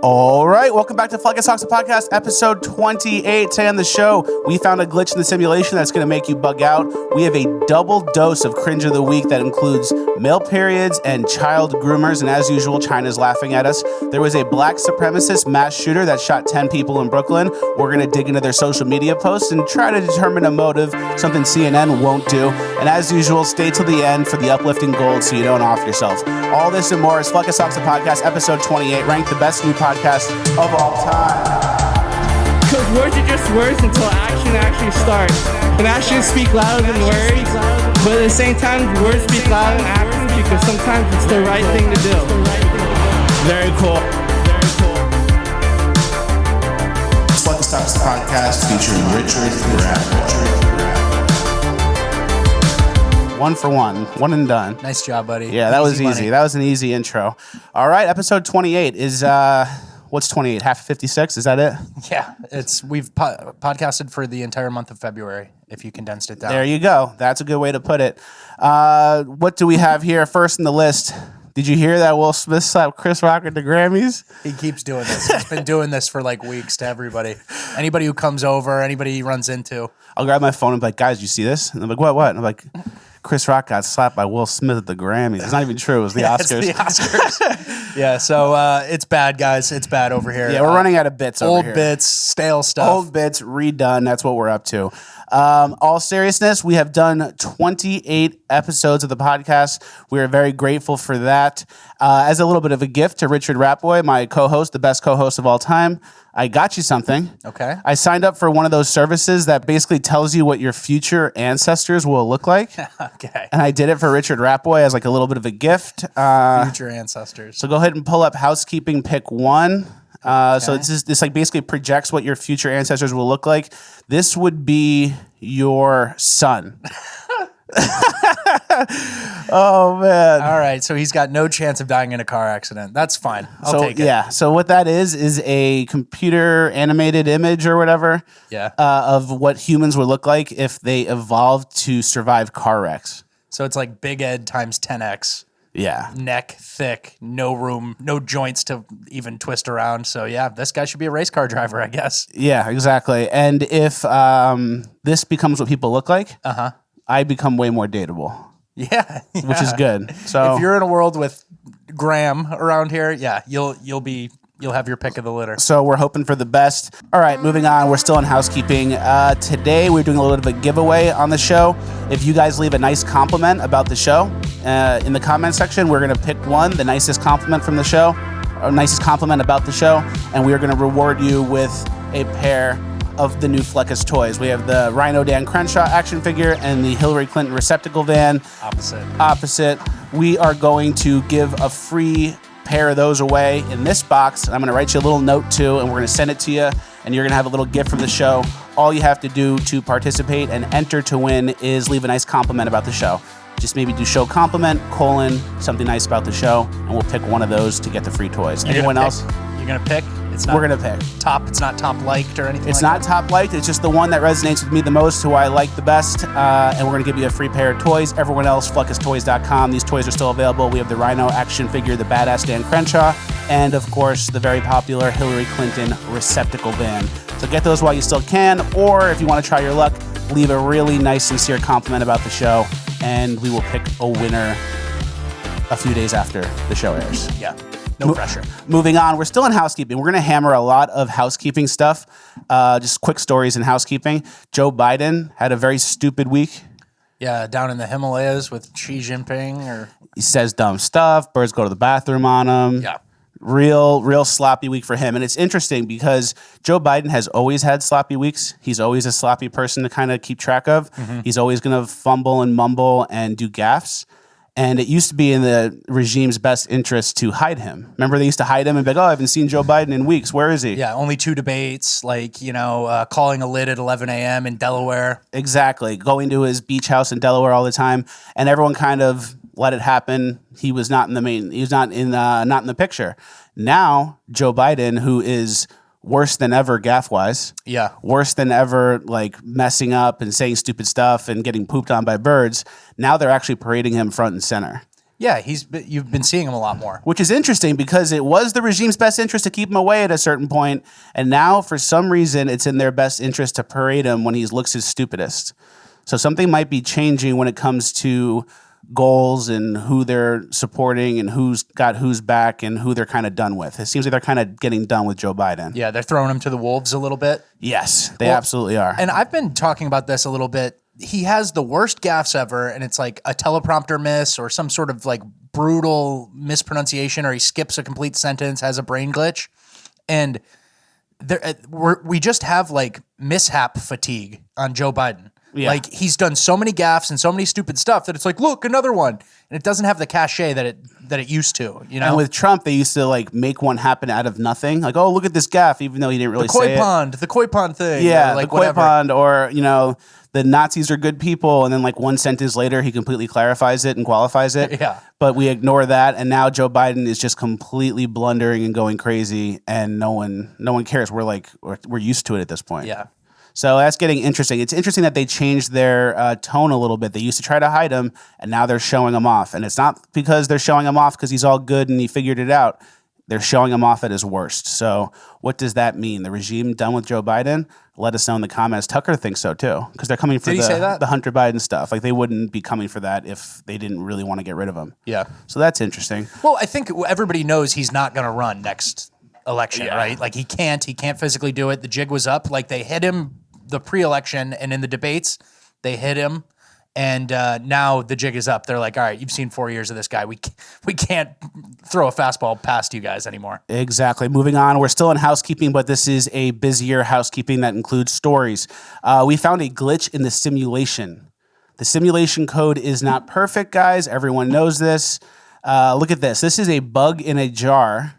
All right, welcome back to Fleccas Talks, the podcast, episode 28. Today on the show, we found a glitch in the simulation that's going to make you bug out. We have a double dose of cringe of the week that includes male periods and child groomers, and as usual, China's laughing at us. There was a black supremacist mass shooter that shot 10 people in Brooklyn. We're going to dig into their social media posts and try to determine a motive, something CNN won't do. And as usual, stay till the end for the uplifting gold so you don't off yourself. All this and more is Fleccas Talks, the podcast, episode 28, ranked the best new podcast of all time. Because words are just words until action actually starts. And actions speak louder than words, but at the same time, words speak louder than actions because sometimes it's the right thing to do. Very cool. Fleccas Talks, the podcast, featuring Richard Ratboy. One for one and done. Nice job, buddy. Yeah, that was easy. That was an easy intro. All right, episode 28 is, what's 28? Half of 56? Is that it? Yeah, we've podcasted for the entire month of February, if you condensed it down. There you go. That's a good way to put it. What do we have here first in the list? Did you hear that Will Smith slapped Chris Rock at the Grammys? He keeps doing this. He's been doing this for like weeks to everybody. Anybody who comes over, anybody he runs into. I'll grab my phone and be like, guys, you see this? And I'm like, what? And I'm like, Chris Rock got slapped by Will Smith at the Grammys. It's not even true. It was the Oscars. It's the Oscars. Yeah, so it's bad, guys. It's bad over here. Yeah, we're running out of bits over here. Old bits, stale stuff. Old bits, redone. That's what we're up to. All seriousness, we have done 28 episodes of the podcast. We are very grateful for that. As a little bit of a gift to Richard Ratboy, my co-host, the best co-host of all time, I got you something. Okay. I signed up for one of those services that basically tells you what your future ancestors will look like. Okay. And I did it for Richard Ratboy as like a little bit of a gift. Future ancestors. So go ahead and pull up housekeeping pick one. So this like basically projects what your future ancestors will look like. This would be your son. Oh man! All right, so he's got no chance of dying in a car accident. That's fine. I'll take it. Yeah. So what that is a computer animated image or whatever. Yeah. Of what humans would look like if they evolved to survive car wrecks. So it's like Big Ed times 10x. Yeah. Neck thick, no room, no joints to even twist around. So yeah, this guy should be a race car driver, I guess. Yeah, exactly. And if this becomes what people look like, I become way more dateable. Yeah. Which is good. So if you're in a world with Graham around here, yeah, you'll have your pick of the litter. So we're hoping for the best. All right, moving on. We're still in housekeeping. Today we're doing a little bit of a giveaway on the show. If you guys leave a nice compliment about the show in the comment section, we're going to pick one, the nicest compliment from the show, or nicest compliment about the show, and we are going to reward you with a pair of the new Fleccas toys. We have the Rhino Dan Crenshaw action figure and the Hillary Clinton receptacle van. Opposite. We are going to give a free pair of those away in this box. I'm going to write you a little note too, and we're going to send it to you, and you're going to have a little gift from the show. All you have to do to participate and enter to win is leave a nice compliment about the show. Just maybe do show compliment, something nice about the show, and we'll pick one of those to get the free toys. Anyone else? You're going to pick? We're going to pick. It's not top liked or anything It's like not that? top liked. It's just the one that resonates with me the most, who I like the best. And we're going to give you a free pair of toys. Everyone else, FleccasToys.com. These toys are still available. We have the Rhino action figure, the badass Dan Crenshaw, and of course, the very popular Hillary Clinton receptacle van. So get those while you still can, or if you want to try your luck, leave a really nice, sincere compliment about the show, and we will pick a winner a few days after the show airs. Yeah. No pressure. Moving on, we're still in housekeeping. We're going to hammer a lot of housekeeping stuff. Just quick stories in housekeeping. Joe Biden had a very stupid week. Yeah, down in the Himalayas with Xi Jinping. He says dumb stuff. Birds go to the bathroom on him. Yeah. Real sloppy week for him. And it's interesting because Joe Biden has always had sloppy weeks. He's always a sloppy person to kind of keep track of. He's always going to fumble and mumble and do gaffes. And it used to be in the regime's best interest to hide him. Remember, they used to hide him and be like, oh, I haven't seen Joe Biden in weeks. Where is he? Yeah, only 2 debates, calling a lid at 11 a.m. in Delaware. Exactly. Going to his beach house in Delaware all the time. And everyone kind of let it happen. He was not in the picture. Now, Joe Biden, who is worse than ever gaff-wise. Yeah. Worse than ever, like, messing up and saying stupid stuff and getting pooped on by birds. Now they're actually parading him front and center. Yeah, you've been seeing him a lot more. Which is interesting because it was the regime's best interest to keep him away at a certain point, and now for some reason it's in their best interest to parade him when he looks his stupidest. So something might be changing when it comes to goals and who they're supporting and who's got who's back and who they're kind of done with. It seems like they're kind of getting done with Joe Biden. Yeah, they're throwing him to the wolves a little bit. Yes, they absolutely are. And I've been talking about this a little bit. He has the worst gaffes ever, and it's like a teleprompter miss or some sort of like brutal mispronunciation, or he skips a complete sentence, has a brain glitch. And we just have like mishap fatigue on Joe Biden. Yeah. Like he's done so many gaffes and so many stupid stuff that it's like, look, another one. And it doesn't have the cachet that it used to, you know? And with Trump, they used to like make one happen out of nothing. Like, oh, look at this gaffe, even though he didn't really say it. The koi pond thing. Yeah, or like the koi pond, or, you know, the Nazis are good people. And then like one sentence later, he completely clarifies it and qualifies it. Yeah. But we ignore that. And now Joe Biden is just completely blundering and going crazy. And no one cares. We're used to it at this point. Yeah. So that's getting interesting. It's interesting that they changed their tone a little bit. They used to try to hide him, and now they're showing him off. And it's not because they're showing him off because he's all good and he figured it out. They're showing him off at his worst. So what does that mean? The regime done with Joe Biden? Let us know in the comments. Tucker thinks so too, because they're coming for the Hunter Biden stuff. Like they wouldn't be coming for that if they didn't really want to get rid of him. Yeah. So that's interesting. Well, I think everybody knows he's not going to run next election, right? Like he can't physically do it. The jig was up. Like they hit him the pre-election, and in the debates, they hit him, and now the jig is up. They're like, all right, you've seen 4 years of this guy. We can't throw a fastball past you guys anymore. Exactly. Moving on. We're still in housekeeping, but this is a busier housekeeping that includes stories. We found a glitch in the simulation. The simulation code is not perfect, guys. Everyone knows this. Look at this. This is a bug in a jar.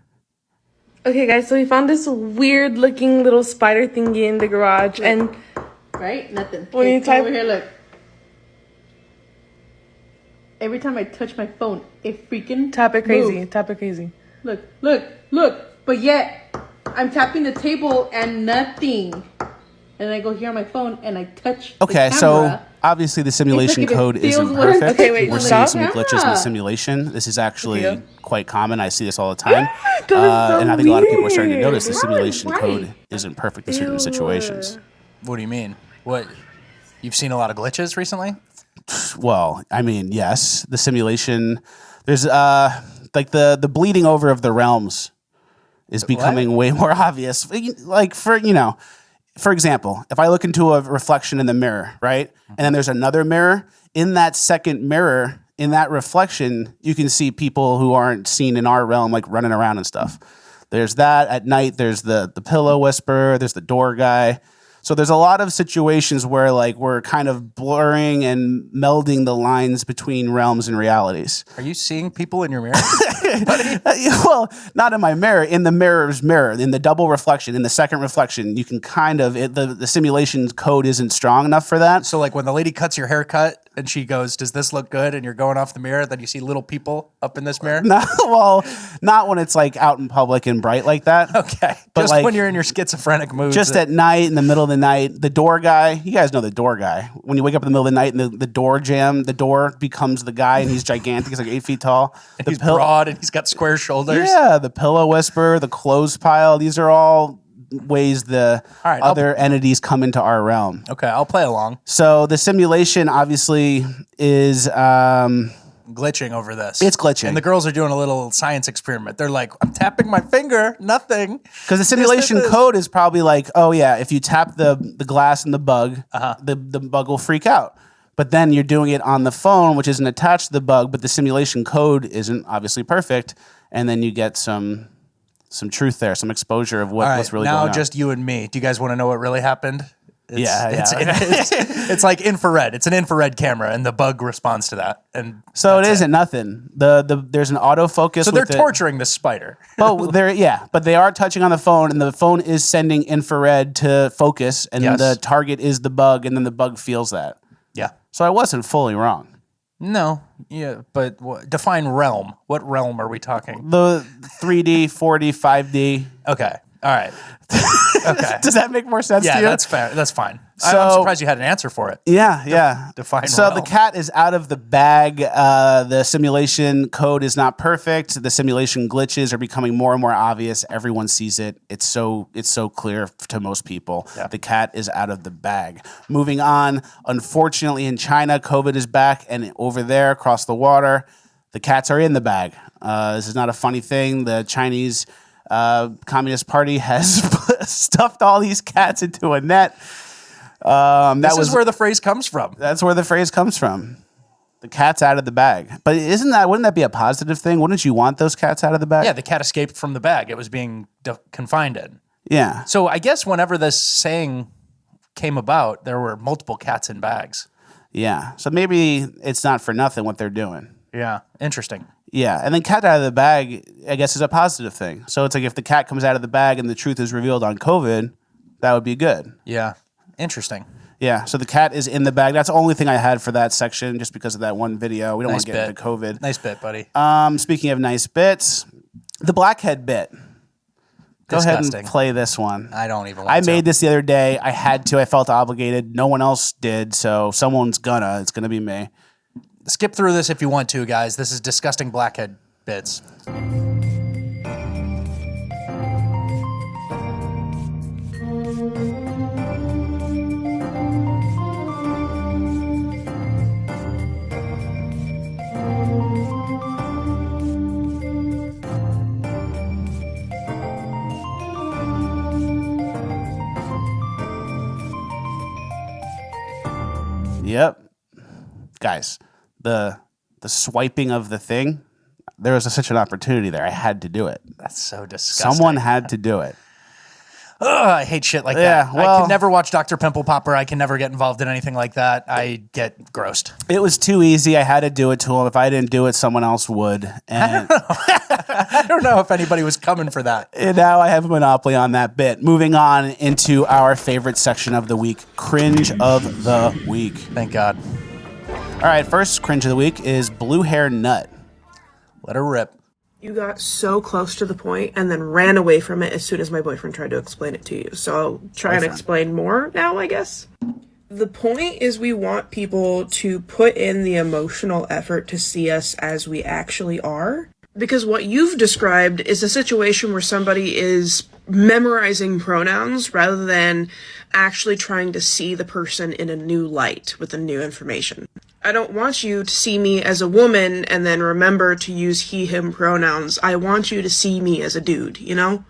Okay, guys, so we found this weird-looking little spider thingy in the garage, and... Right? Nothing. When you type... over here, look. Every time I touch my phone, it freaking Tap it crazy. moves. Tap it crazy. Look, look, look. But yet, I'm tapping the table and nothing. And I go here on my phone and I touch the camera. So obviously the simulation code isn't perfect. Okay, wait, we're seeing some glitches in the simulation. This is actually quite common. I see this all the time. And I think a lot of people are starting to notice the simulation code isn't perfect in certain situations. What do you mean? What? You've seen a lot of glitches recently? Well, I mean, yes. The simulation, there's like the bleeding over of the realms is becoming way more obvious. Like for example, if I look into a reflection in the mirror, right? And then there's another mirror. In that second mirror, in that reflection, you can see people who aren't seen in our realm, like running around and stuff. There's that. At night, there's the pillow whisperer, there's the door guy. So there's a lot of situations where like we're kind of blurring and melding the lines between realms and realities. Are you seeing people in your mirror? Well, not in my mirror, in the mirror's mirror, in the double reflection, in the second reflection, you can kind of, the simulation code isn't strong enough for that. So like when the lady cuts your haircut and she goes, does this look good? And you're going off the mirror, then you see little people up in this mirror? No, well, not when it's like out in public and bright like that. Okay. But just like, when you're in your schizophrenic mood. Just at night, in the middle of the night, the door guy, you guys know the door guy. When you wake up in the middle of the night and the door jam, the door becomes the guy and he's gigantic. He's like 8 feet tall. And he's broad and he's got square shoulders. Yeah, the pillow whisperer, the clothes pile. These are all ways other entities come into our realm. Okay, I'll play along. So the simulation obviously is glitching over this. It's glitching. And the girls are doing a little science experiment. They're like, I'm tapping my finger, nothing. Because the simulation code is probably like, oh yeah, if you tap the glass and the bug, the bug will freak out. But then you're doing it on the phone, which isn't attached to the bug, but the simulation code isn't obviously perfect. And then you get some truth there, some exposure of what's really going on. Now just you and me. Do you guys want to know what really happened? It's like infrared. It's an infrared camera, and the bug responds to that. And so it isn't nothing. There's an autofocus. So they're torturing the spider. But they are touching on the phone, and the phone is sending infrared to focus, and the target is the bug, and then the bug feels that. Yeah. So I wasn't fully wrong. No. Yeah, but define realm. What realm are we talking? The 3D, 4D, 5D. Okay. All right. Okay. Does that make more sense to you? Yeah, that's fair. That's fine. I'm surprised you had an answer for it. Yeah. Define so realm. the cat is out of the bag. The simulation code is not perfect. The simulation glitches are becoming more and more obvious. Everyone sees it. It's so clear to most people. Yeah. The cat is out of the bag. Moving on, unfortunately in China, COVID is back, and over there across the water, the cats are in the bag. This is not a funny thing. The Chinese Communist Party has stuffed all these cats into a net. This is where the phrase comes from. That's where the phrase comes from. The cat's out of the bag. But wouldn't that be a positive thing? Wouldn't you want those cats out of the bag? Yeah, the cat escaped from the bag it was being confined in. Yeah. So I guess whenever this saying came about, there were multiple cats in bags. Yeah. So maybe it's not for nothing what they're doing. Yeah, interesting. Yeah. And then cat out of the bag, I guess, is a positive thing. So it's like if the cat comes out of the bag and the truth is revealed on COVID, that would be good. Yeah, interesting. Yeah, so the cat is in the bag. That's the only thing I had for that section, just because of that one video. We don't want to get into COVID. Nice bit, buddy. Speaking of nice bits, the blackhead bit. Go ahead and play this one. I don't even want I made this the other day. I had to. I felt obligated. No one else did, so someone's gonna. It's gonna be me. Skip through this if you want to, guys. This is disgusting blackhead bits. Yep. Guys, the swiping of the thing, there was such an opportunity there. I had to do it. That's so disgusting. Someone had to do it. Ugh, I hate shit like that. I can never watch Dr. Pimple Popper. I can never get involved in anything like that. I get grossed. It was too easy. I had to do it to him. If I didn't do it, someone else would. And I don't know if anybody was coming for that. And now I have a monopoly on that bit. Moving on into our favorite section of the week, Cringe of the Week. Thank God. All right, first Cringe of the Week is Blue Hair Nut. Let her rip. You got so close to the point and then ran away from it as soon as my boyfriend tried to explain it to you. So I'll try and explain more now, I guess. The point is we want people to put in the emotional effort to see us as we actually are. Because what you've described is a situation where somebody is memorizing pronouns rather than actually trying to see the person in a new light with the new information. I don't want you to see me as a woman and then remember to use he, him pronouns. I want you to see me as a dude, you know?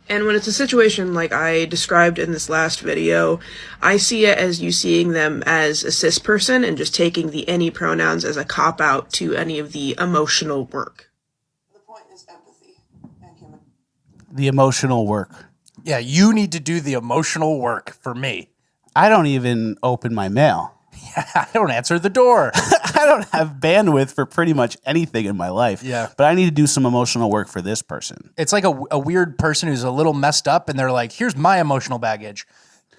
And when it's a situation like I described in this last video, I see it as you seeing them as a cis person and just taking the any pronouns as a cop-out to any of the emotional work. The point is empathy and human. The emotional work. Yeah, you need to do the emotional work for me. I don't even open my mail. I don't answer the door. I don't have bandwidth for pretty much anything in my life. Yeah. But I need to do some emotional work for this person. It's like a weird person who's a little messed up and they're like, here's my emotional baggage.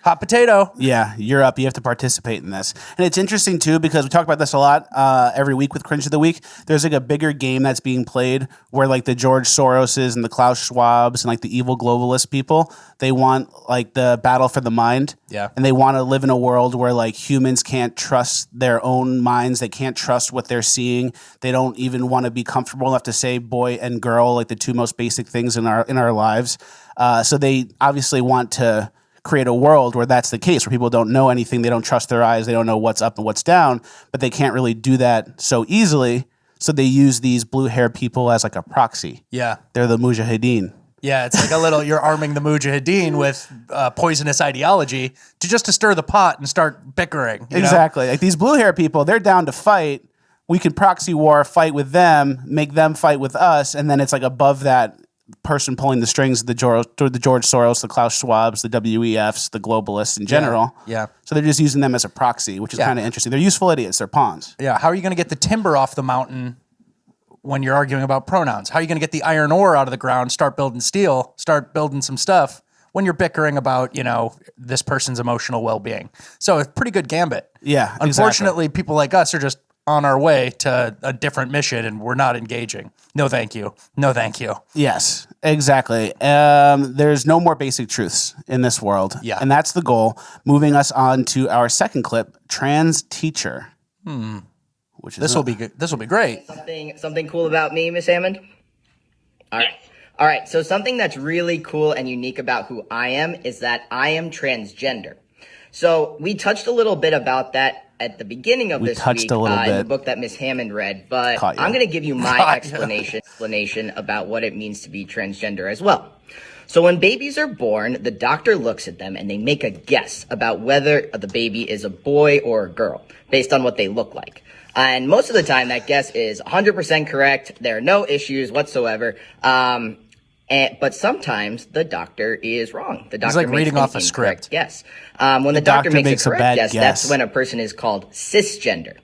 Hot potato. Yeah, you're up. You have to participate in this. And it's interesting, too, because we talk about this a lot every week with Cringe of the Week. There's like a bigger game that's being played where like the George Soroses and the Klaus Schwabs and like the evil globalist people, they want like the battle for the mind. Yeah. And they want to live in a world where like humans can't trust their own minds. They can't trust what they're seeing. They don't even want to be comfortable enough to say boy and girl, like the two most basic things in our lives. So they obviously want to create a world where that's the case, where people don't know anything, they don't trust their eyes, they don't know what's up and what's down, but they can't really do that so easily. So they use these blue hair people as like a proxy. Yeah. They're the mujahideen. Yeah, it's like a little, you're arming the mujahideen with poisonous ideology to stir the pot and start bickering. You Exactly. know? Like these blue hair people, they're down to fight. We can proxy war, fight with them, make them fight with us, and then it's like above that person pulling the strings, the George Soros, the Klaus Schwabs, the WEFs, the globalists in general. Yeah. So they're just using them as a proxy, which is kind of interesting. They're useful idiots. They're pawns. Yeah. How are you going to get the timber off the mountain when you're arguing about pronouns? How are you going to get the iron ore out of the ground, start building steel, start building some stuff when you're bickering about, you know, this person's emotional well-being? So a pretty good gambit. Yeah, Unfortunately, people like us are just on our way to a different mission and we're not engaging. No, thank you. No, thank you. Yes. Exactly. There's no more basic truths in this world. Yeah. And that's the goal. Moving us on to our second clip, trans teacher. Which is This will be good. This will be great. Something cool about me, Miss Hammond? All right. So something that's really cool and unique about who I am is that I am transgender. So we touched a little bit about that at the beginning of this week in the book that Miss Hammond read, but I'm going to give you my explanation about what it means to be transgender as well. So when babies are born, the doctor looks at them and they make a guess about whether the baby is a boy or a girl based on what they look like. And most of the time that guess is 100% correct. There are no issues whatsoever. But sometimes the doctor is wrong. The doctor He's like reading off a script. Yes. When the doctor makes a correct guess, that's when a person is called cisgender.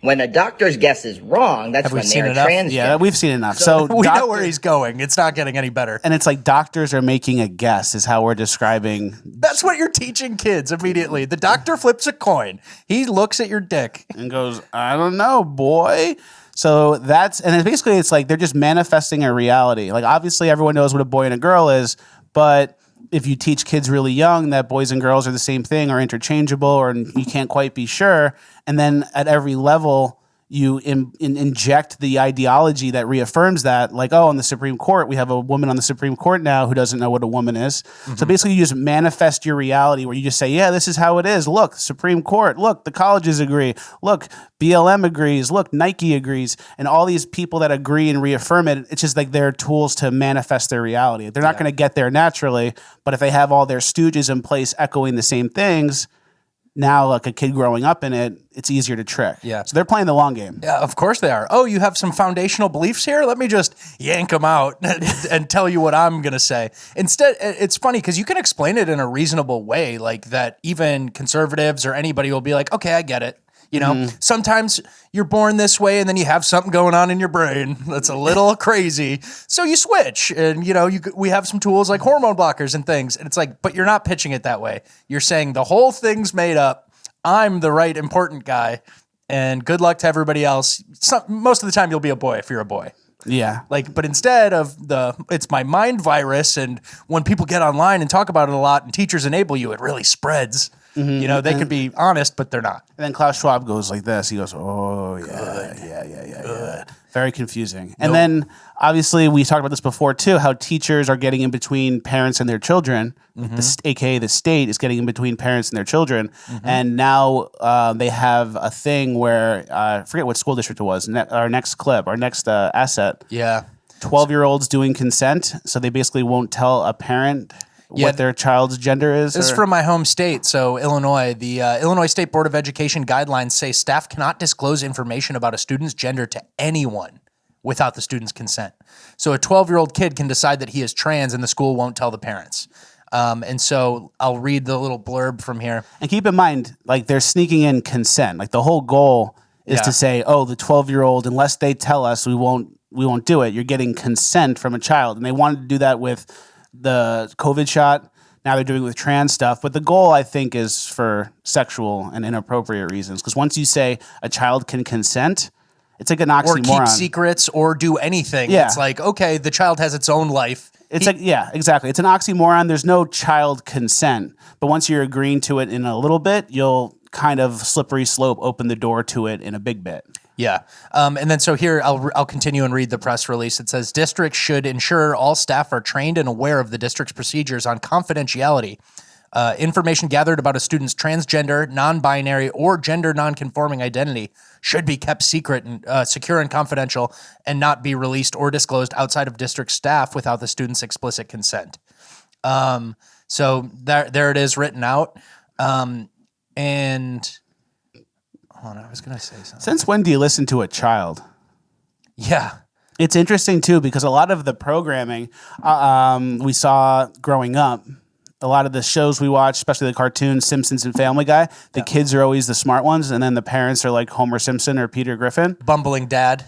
When a doctor's guess is wrong, that's when they're transgender. Yeah, we've seen enough. So we know where he's going. It's not getting any better. And it's like doctors are making a guess is how we're describing. That's what you're teaching kids immediately. The doctor flips a coin. He looks at your dick and goes, I don't know, boy. So it's like they're just manifesting a reality. Like obviously everyone knows what a boy and a girl is, but if you teach kids really young that boys and girls are the same thing or interchangeable or you can't quite be sure, and then at every level you inject the ideology that reaffirms that, like, oh, in the Supreme Court, we have a woman on the Supreme Court now who doesn't know what a woman is. Mm-hmm. So basically you just manifest your reality where you just say, yeah, this is how it is. Look, Supreme Court. Look, the colleges agree. Look, BLM agrees. Look, Nike agrees. And all these people that agree and reaffirm it, it's just like their tools to manifest their reality. They're not going to get there naturally, but if they have all their stooges in place echoing the same things, now, like a kid growing up in it, it's easier to trick. Yeah. So they're playing the long game. Yeah, of course they are. Oh, you have some foundational beliefs here? Let me just yank them out and tell you what I'm going to say. Instead, it's funny because you can explain it in a reasonable way, like that even conservatives or anybody will be like, okay, I get it. You know, sometimes you're born this way and then you have something going on in your brain that's a little crazy. So you switch and, you know, we have some tools like hormone blockers and things. And it's like, but you're not pitching it that way. You're saying the whole thing's made up. I'm the right important guy and good luck to everybody else. Most of the time you'll be a boy if you're a boy. Yeah. Like, but instead of it's my mind virus. And when people get online and talk about it a lot and teachers enable you, it really spreads. Mm-hmm. You know, they could be honest, but they're not. And then Klaus Schwab goes like this. He goes, oh, yeah. Very confusing. And then, obviously, we talked about this before, too, how teachers are getting in between parents and their children, a.k.a. the state is getting in between parents and their children. Mm-hmm. And now they have a thing where, I forget what school district it was, our next clip, our next asset. Yeah. 12-year-olds doing consent, so they basically won't tell a parent what their child's gender is? This is from my home state, so Illinois. The Illinois State Board of Education guidelines say staff cannot disclose information about a student's gender to anyone without the student's consent. So a 12-year-old kid can decide that he is trans and the school won't tell the parents. And so I'll read the little blurb from here. And keep in mind, like they're sneaking in consent. Like the whole goal is to say, oh, the 12-year-old, unless they tell us, we won't do it. You're getting consent from a child. And they wanted to do that with the COVID shot. Now they're doing it with trans stuff. But the goal, I think, is for sexual and inappropriate reasons. Because once you say a child can consent, it's like an oxymoron. Or keep secrets or do anything. Yeah. It's like, okay, the child has its own life. It's exactly. It's an oxymoron. There's no child consent. But once you're agreeing to it in a little bit, you'll kind of slippery slope open the door to it in a big bit. Yeah. And then so here, I'll continue and read the press release. It says, districts should ensure all staff are trained and aware of the district's procedures on confidentiality. Information gathered about a student's transgender, non-binary, or gender non-conforming identity should be kept secret and secure and confidential and not be released or disclosed outside of district staff without the student's explicit consent. So there it is written out. And hold on, I was going to say something. Since when do you listen to a child? Yeah. It's interesting, too, because a lot of the programming we saw growing up, a lot of the shows we watch, especially the cartoons, Simpsons and Family Guy, the kids are always the smart ones, and then the parents are like Homer Simpson or Peter Griffin. Bumbling dad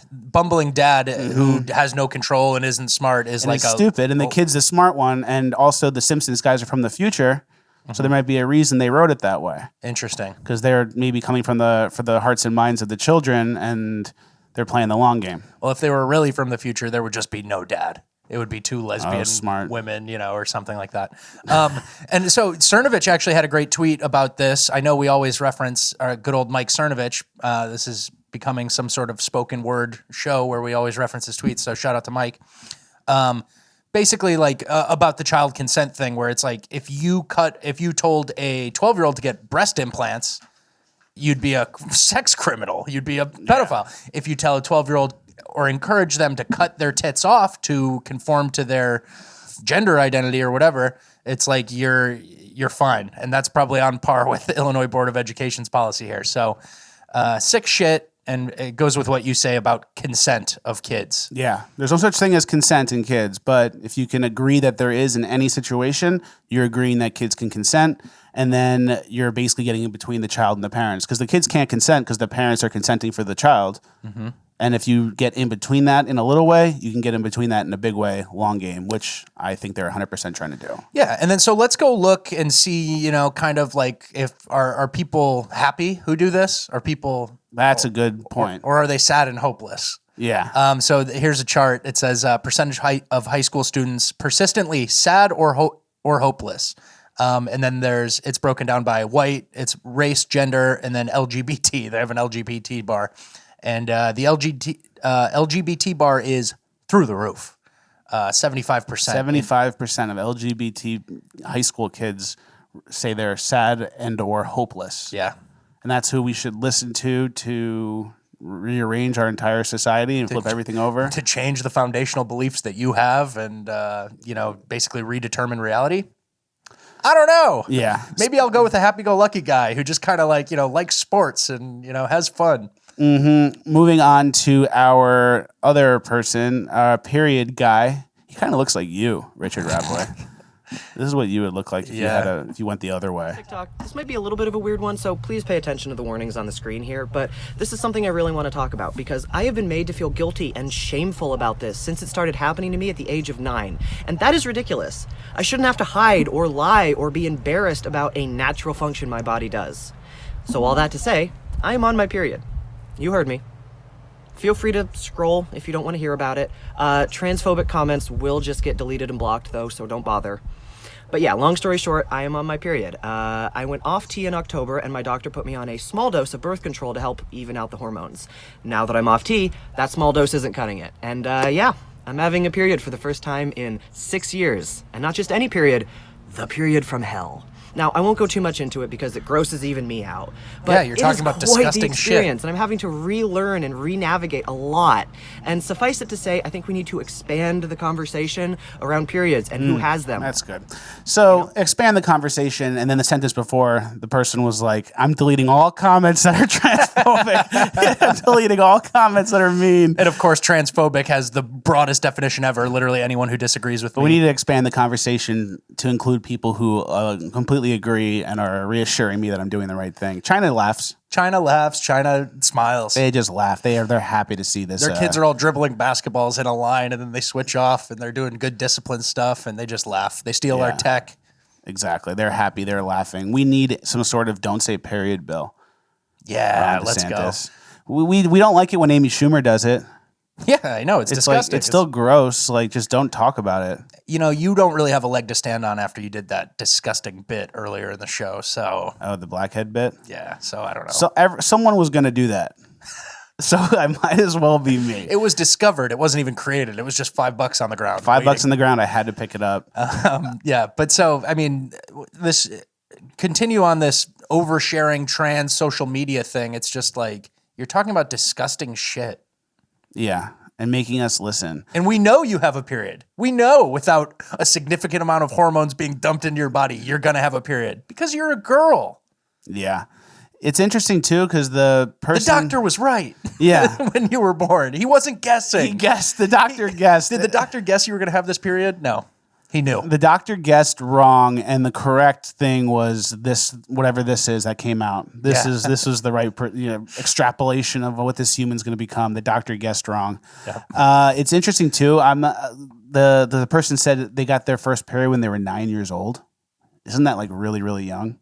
who has no control and isn't smart is like stupid, and the kid's the smart one, and also the Simpsons guys are from the future. So there might be a reason they wrote it that way. Interesting. Because they're maybe coming for the hearts and minds of the children, and they're playing the long game. Well, if they were really from the future, there would just be no dad. It would be two lesbian smart. women, or something like that. And so Cernovich actually had a great tweet about this. I know we always reference our good old Mike Cernovich. This is becoming some sort of spoken word show where we always reference his tweets. So shout out to Mike. Basically about the child consent thing, where it's like, if you told a 12-year-old to get breast implants, you'd be a sex criminal. You'd be a pedophile. Yeah. If you tell a 12-year-old or encourage them to cut their tits off to conform to their gender identity or whatever, it's like you're fine. And that's probably on par with the Illinois Board of Education's policy here. So sick shit. And it goes with what you say about consent of kids. Yeah. There's no such thing as consent in kids, but if you can agree that there is in any situation, you're agreeing that kids can consent, and then you're basically getting in between the child and the parents, because the kids can't consent because the parents are consenting for the child. Mm-hmm. And if you get in between that in a little way, you can get in between that in a big way, long game, which I think they're 100% trying to do. Yeah, and then so let's go look and see, kind of like if are people happy who do this? Are people... That's a good point. Or are they sad and hopeless? Yeah. So here's a chart. It says percentage of high school students persistently sad or hopeless. And then it's broken down by white, it's race, gender, and then LGBT. They have an LGBT bar. And the LGBT bar is through the roof, 75%. 75% of LGBT high school kids say they're sad and or hopeless. Yeah. And that's who we should listen to rearrange our entire society and flip everything over. To change the foundational beliefs that you have and, basically redetermine reality. I don't know. Yeah. Maybe I'll go with a happy-go-lucky guy who just kind of likes sports and, has fun. Mm-hmm. Moving on to our other person, period guy. He kind of looks like you, Richard Ratboy. This is what you would look like if you went the other way. TikTok. This might be a little bit of a weird one, so please pay attention to the warnings on the screen here, but this is something I really want to talk about because I have been made to feel guilty and shameful about this since it started happening to me at the age of 9. And that is ridiculous. I shouldn't have to hide or lie or be embarrassed about a natural function my body does. So all that to say, I am on my period. You heard me. Feel free to scroll if you don't want to hear about it. Transphobic comments will just get deleted and blocked though, so don't bother. But yeah, long story short, I am on my period. I went off T in October and my doctor put me on a small dose of birth control to help even out the hormones. Now that I'm off T, that small dose isn't cutting it. And I'm having a period for the first time in 6 years. And not just any period, the period from hell. Now, I won't go too much into it because it grosses even me out. But yeah, you're talking about disgusting shit. And I'm having to relearn and re-navigate a lot. And suffice it to say, I think we need to expand the conversation around periods and who has them. That's good. So expand the conversation, and then the sentence before, the person was like, I'm deleting all comments that are transphobic. I'm deleting all comments that are mean. And of course, transphobic has the broadest definition ever. Literally anyone who disagrees with me. We need to expand the conversation to include people who completely agree and are reassuring me that I'm doing the right thing. China laughs. China laughs. China smiles. They just laugh. They're happy to see this. Their kids are all dribbling basketballs in a line, and then they switch off, and they're doing good discipline stuff, and they just laugh. They steal our tech. Exactly. They're happy. They're laughing. We need some sort of don't say period bill. Yeah, let's go. We don't like it when Amy Schumer does it. Yeah, I know. It's disgusting. It's still gross. Just don't talk about it. You don't really have a leg to stand on after you did that disgusting bit earlier in the show. So, the blackhead bit? Yeah, so I don't know. So someone was going to do that. So I might as well be me. It was discovered. It wasn't even created. It was just $5 on the ground. $5 on the ground. I had to pick it up. Yeah, but so, continue on this oversharing trans social media thing. It's just like, you're talking about disgusting shit. Yeah, and making us listen. And we know you have a period. We know without a significant amount of hormones being dumped into your body, you're going to have a period because you're a girl. Yeah. It's interesting, too, because the doctor was right. Yeah. When you were born. He wasn't guessing. He guessed. The doctor guessed. Did the doctor guess you were going to have this period? No. He knew. The doctor guessed wrong, and the correct thing was this, whatever this is that came out. This was the right extrapolation of what this human's going to become. The doctor guessed wrong. Yeah. It's interesting too. The person said they got their first period when they were 9 years old. Isn't that really, really young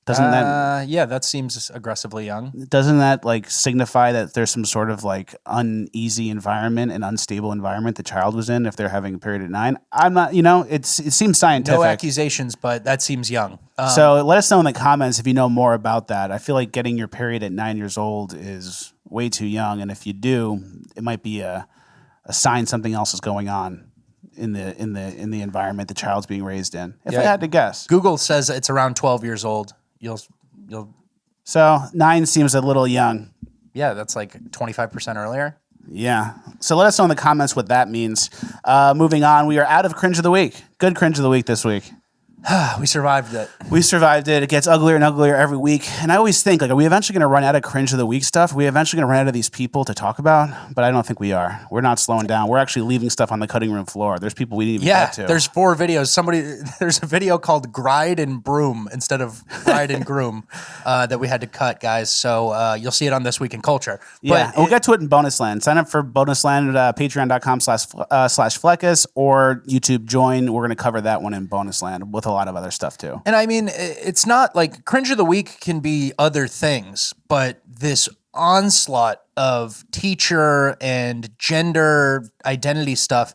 Doesn't that? Yeah, that seems aggressively young. Doesn't that like signify that there's some sort of like uneasy environment and unstable environment the child was in if they're having a period at 9? I'm not, it seems scientific. No accusations, but that seems young. So let us know in the comments if you know more about that. I feel like getting your period at 9 years old is way too young, and if you do, it might be a sign something else is going on in the environment the child's being raised in. If I had to guess, Google says it's around 12 years old. You'll. So 9 seems a little young. Yeah, that's like 25% earlier. Yeah. So let us know in the comments what that means. Moving on, we are out of cringe of the week. Good cringe of the week this week. We survived it. We survived it. It gets uglier and uglier every week. And I always think, like, are we eventually going to run out of cringe of the week stuff? Are we eventually going to run out of these people to talk about? But I don't think we are. We're not slowing down. We're actually leaving stuff on the cutting room floor. There's people we didn't even get to. There's 4 videos. There's a video called Gride and Broom instead of Bride and Groom that we had to cut, guys. So you'll see it on This Week in Culture. Yeah, we'll get to it in Bonus Land. Sign up for Bonus Land at patreon.com/Fleccas or YouTube join. We're going to cover that one in Bonus Land with a lot of other stuff too. And I mean, it's not like cringe of the week can be other things, but this onslaught of teacher and gender identity stuff,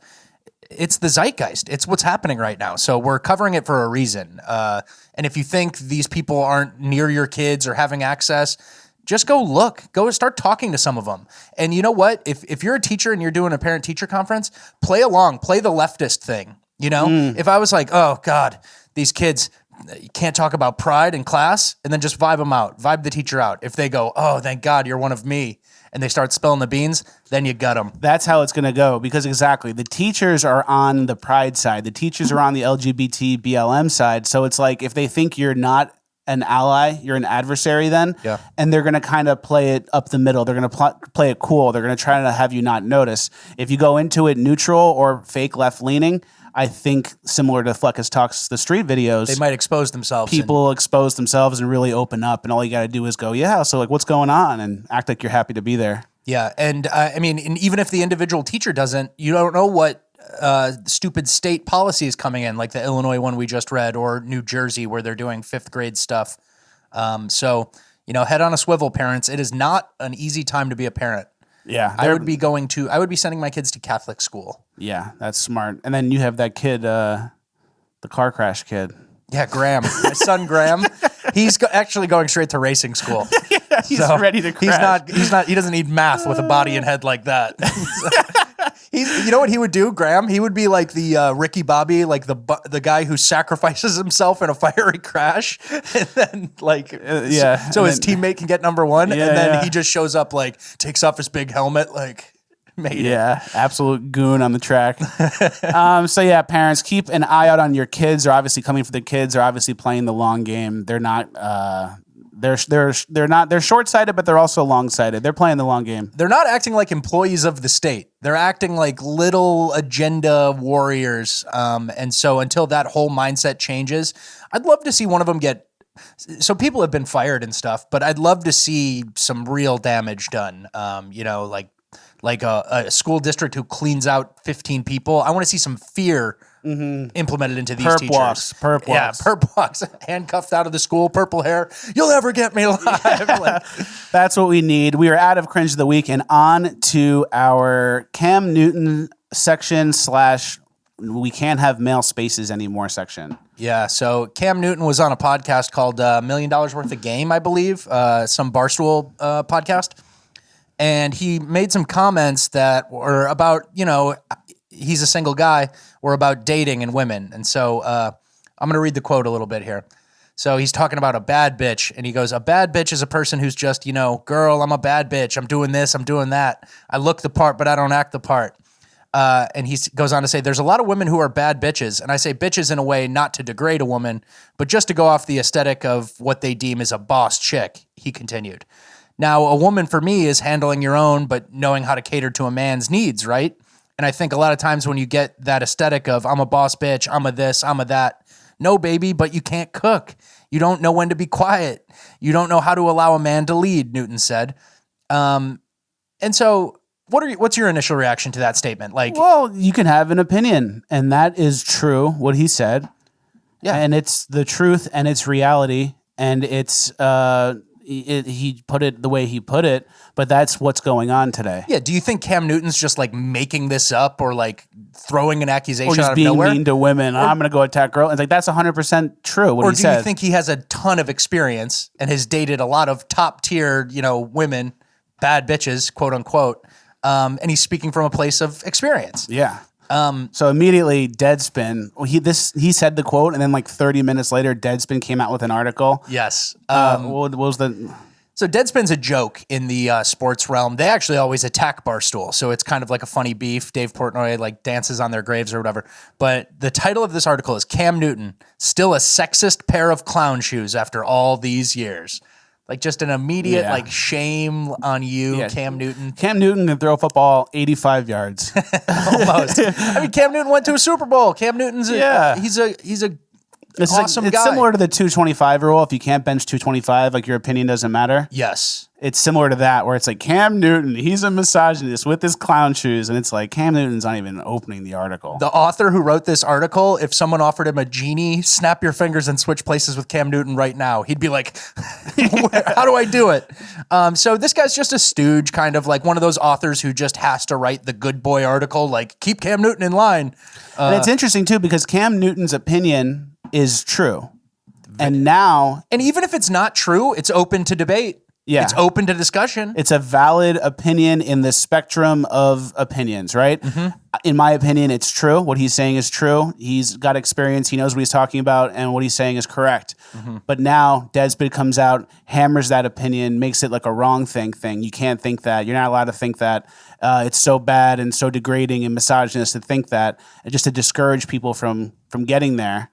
it's the zeitgeist. It's what's happening right now. So we're covering it for a reason. And if you think these people aren't near your kids or having access, just go look. Go start talking to some of them. And you know what? If you're a teacher and you're doing a parent-teacher conference, play along. Play the leftist thing. If I was like, oh, God, these kids, you can't talk about pride in class, and then just vibe them out. Vibe the teacher out. If they go, oh, thank God, you're one of me, and they start spilling the beans, then you gut them. That's how it's going to go, because exactly, the teachers are on the pride side. The teachers are on the LGBT BLM side. So it's like if they think you're not an ally, you're an adversary then, and they're going to kind of play it up the middle. They're going to play it cool. They're going to try to have you not notice. If you go into it neutral or fake left-leaning, I think similar to Fleccas Talks the Street videos, they might expose themselves. People expose themselves and really open up, and all you got to do is go, yeah, so like what's going on, and act like you're happy to be there. Yeah, and I mean, and even if the individual teacher doesn't, you don't know what stupid state policy is coming in, like the Illinois one we just read, or New Jersey where they're doing 5th grade stuff. So, head on a swivel, parents. It is not an easy time to be a parent. Yeah, I would be sending my kids to Catholic school. Yeah, that's smart. And then you have that kid, the car crash kid. Yeah, Graham, my son Graham. He's actually going straight to racing school. Yeah, he's ready to crash. He doesn't need math with a body and head like that. You know what he would do, Graham? He would be like the Ricky Bobby, like the guy who sacrifices himself in a fiery crash, and then so his teammate can get number 1, and then he just shows up, like takes off his big helmet, like made it. Absolute goon on the track. So yeah, parents, keep an eye out on your kids. They're obviously coming for the kids. They're obviously playing the long game. They're not. They're short-sighted, but they're also long-sighted. They're playing the long game. They're not acting like employees of the state. They're acting like little agenda warriors. And so until that whole mindset changes, I'd love to see one of them get. So people have been fired and stuff, but I'd love to see some real damage done. Like a school district who cleans out 15 people. I want to see some fear implemented into these teachers. Perp walks. Yeah, perp walks. Handcuffed out of the school, purple hair. You'll never get me alive. That's what we need. We are out of cringe of the week and on to our Cam Newton section / we can't have male spaces anymore section. Yeah, so Cam Newton was on a podcast called $1 Million Worth of Game, I believe, some Barstool podcast. And he made some comments that were about, he's a single guy, were about dating and women. And so I'm going to read the quote a little bit here. So he's talking about a bad bitch. And he goes, a bad bitch is a person who's just, girl, I'm a bad bitch. I'm doing this, I'm doing that. I look the part, but I don't act the part. And he goes on to say, there's a lot of women who are bad bitches. And I say bitches in a way not to degrade a woman, but just to go off the aesthetic of what they deem as a boss chick, he continued. Now, a woman for me is handling your own, but knowing how to cater to a man's needs, right? And I think a lot of times when you get that aesthetic of I'm a boss bitch, I'm a this, I'm a that. No, baby, but you can't cook. You don't know when to be quiet. You don't know how to allow a man to lead, Newton said. And so what's your initial reaction to that statement? Well, you can have an opinion, and that is true, what he said. Yeah. And it's the truth and it's reality. and it's he put it the way he put it, but that's what's going on today. Yeah. Do you think Cam Newton's just like making this up or like throwing an accusation Or just out of being nowhere? mean to women. I'm going to go attack girls. It's like, that's 100% true what Or he do said. you think he has a ton of experience and has dated a lot of top tier, women, bad bitches, quote unquote, and he's speaking from a place of experience? Yeah. So immediately Deadspin, he said the quote, and then like 30 minutes later, Deadspin came out with an article. Yes. What was the... So Deadspin's a joke in the sports realm. They actually always attack Barstool, so it's kind of like a funny beef. Dave Portnoy like dances on their graves or whatever. But the title of this article is Cam Newton, still a sexist pair of clown shoes after all these years. Like just an immediate like shame on you, Cam Newton. Cam Newton can throw a football 85 yards. Almost. I mean, Cam Newton went to a Super Bowl. Cam Newton's he's a It's awesome it's guy. similar to the 225 rule. If you can't bench 225, like your opinion doesn't matter. Yes. It's similar to that, where it's like Cam Newton, he's a misogynist with his clown shoes, and it's like Cam Newton's not even opening the article. The author who wrote this article, if someone offered him a genie, snap your fingers and switch places with Cam Newton right now, he'd be like, how do I do it? So this guy's just a stooge, kind of like one of those authors who just has to write the good boy article, like keep Cam Newton in line. And it's interesting too, because Cam Newton's opinion is true. And now... And even if it's not true, it's open to debate. Yeah. It's open to discussion. It's a valid opinion in the spectrum of opinions, right? Mm-hmm. In my opinion, it's true. What he's saying is true. He's got experience. He knows what he's talking about, and what he's saying is correct. Mm-hmm. But now Deadspin comes out, hammers that opinion, makes it like a wrong thing. You can't think that. You're not allowed to think that. It's so bad and so degrading and misogynist to think that, and just to discourage people from getting there.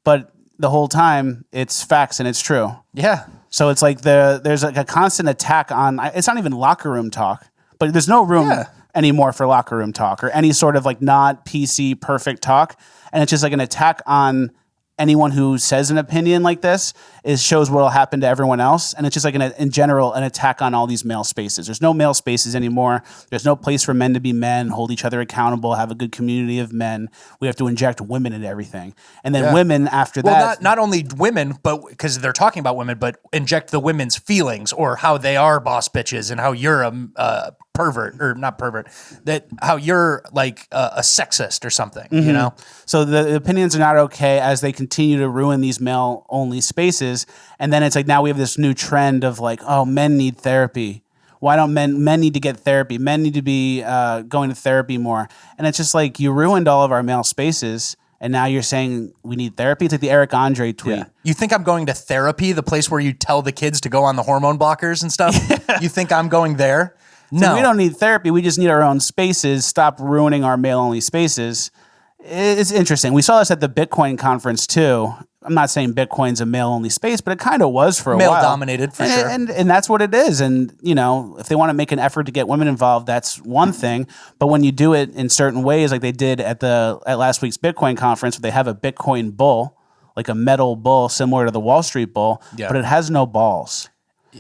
But the whole time, it's facts and it's true. Yeah. So it's like there's like a constant attack on, it's not even locker room talk, but there's no room anymore for locker room talk or any sort of like not PC perfect talk. And it's just like an attack on anyone who says an opinion like this. It shows what will happen to everyone else. And it's just like in general, an attack on all these male spaces. There's no male spaces anymore. There's no place for men to be men, hold each other accountable, have a good community of men. We have to inject women into everything. And then women after that. Well, not only women, but because they're talking about women, but inject the women's feelings or how they are boss bitches and how you're a pervert or not pervert, that how you're like a sexist or something, you know? So the opinions are not okay as they continue to ruin these male only spaces. And then it's like, now we have this new trend of like, oh, men need therapy. Why don't men need to get therapy? Men need to be going to therapy more. And it's just like, you ruined all of our male spaces. And now you're saying we need therapy? It's like the Eric Andre tweet. Yeah. You think I'm going to therapy, the place where you tell the kids to go on the hormone blockers and stuff? Yeah. You think I'm going there? No. So we don't need therapy. We just need our own spaces. Stop ruining our male-only spaces. It's interesting. We saw this at the Bitcoin conference too. I'm not saying Bitcoin's a male-only space, but it kind of was for a while. Male-dominated, for sure. And that's what it is. And, you know, if they want to make an effort to get women involved, that's one thing. But when you do it in certain ways, like they did at last week's Bitcoin conference, where they have a Bitcoin bull, like a metal bull similar to the Wall Street bull, but it has no balls.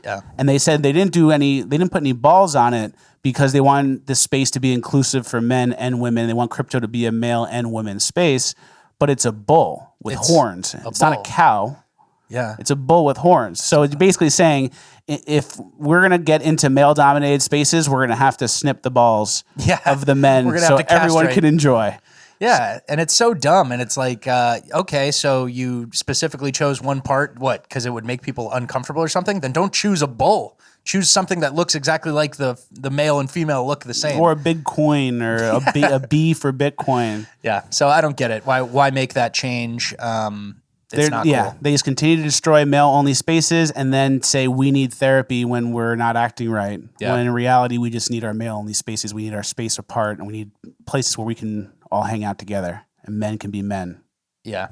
Yeah. And they said they didn't put any balls on it because they want the space to be inclusive for men and women. They want crypto to be a male and women's space, but it's a bull with horns. It's not a cow. Yeah. It's a bull with horns. So it's basically saying if we're going to get into male dominated spaces, we're going to have to snip the balls of the men so everyone can enjoy. Yeah, and it's so dumb, and it's like, okay, so you specifically chose one part, what, because it would make people uncomfortable or something? Then don't choose a bull. Choose something that looks exactly like the male and female look the same. Or a big coin, or a B for Bitcoin. Yeah, so I don't get it. Why make that change? It's not cool. They just continue to destroy male-only spaces and then say we need therapy when we're not acting right. Yeah. When in reality, we just need our male-only spaces. We need our space apart, and we need places where we can all hang out together, and men can be men. Yeah.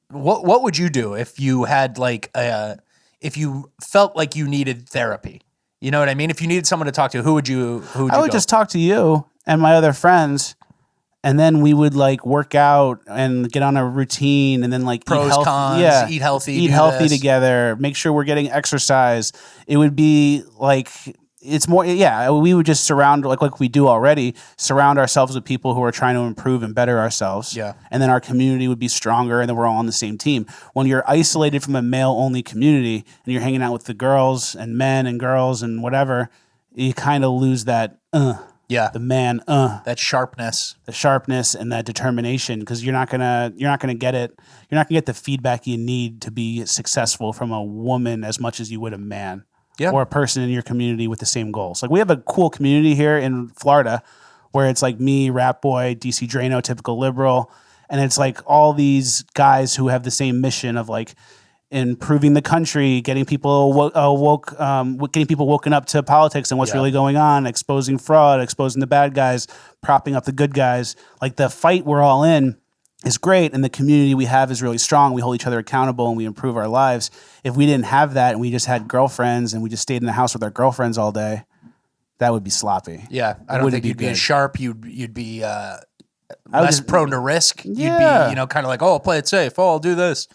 What would you do if you had like if you felt like you needed therapy? You know what I mean? If you needed someone to talk to, who would you I would just talk to you and my other friends, and then we would like work out and get on a routine, and then like pros, cons, eat healthy together, make sure we're getting exercise. It would be like it's more, yeah, we would just surround, like we do already, surround ourselves with people who are trying to improve and better ourselves. Yeah. And then our community would be stronger, and then we're all on the same team. When you're isolated from a male-only community and you're hanging out with the girls and men and girls and whatever, you kind of lose that, the man, that sharpness, and that determination, because you're not gonna get it. You're not gonna get the feedback you need to be successful from a woman as much as you would a man. Yeah. Or a person in your community with the same goals. Like, we have a cool community here in Florida where it's like me, Rat Boy, DC Drano, Typical Liberal, and it's like all these guys who have the same mission of like improving the country, getting people getting people woken up to politics and what's really going on, exposing fraud, exposing the bad guys, propping up the good guys. Like, the fight we're all in is great, and the community we have is really strong. We hold each other accountable and we improve our lives. If we didn't have that and we just had girlfriends and we just stayed in the house with our girlfriends all day, that would be sloppy. Yeah, I don't think you'd be as sharp. You'd be less prone to risk. Yeah. You'd be, kind of like, oh, I'll play it safe. Oh, I'll do this.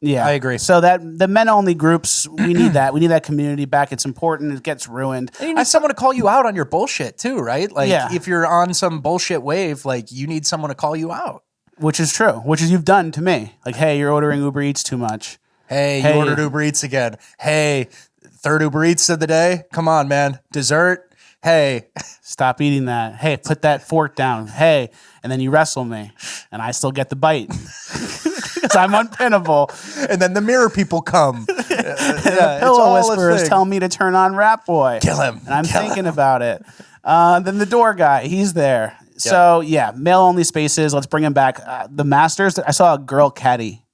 Yeah, I agree. So that the men-only groups, we need that. We need that community back. It's important. It gets ruined. And you need someone to call you out on your bullshit too, right? Like, if you're on some bullshit wave, like, you need someone to call you out. Which is true. Which is you've done to me. Like, hey, you're ordering Uber Eats too much. Hey, you ordered Uber Eats again. Hey, third Uber Eats of the day. Come on, man. Dessert. Hey, stop eating that. Hey, put that fork down. Hey, and then you wrestle me, and I still get the bite because I'm unpinnable. And then the mirror people come. The pillow whisperers tell me to turn on Rat Boy. Kill him. And I'm thinking about it. Then the door guy, he's there. So, male-only spaces. Let's bring him back. The Masters, I saw a girl caddy.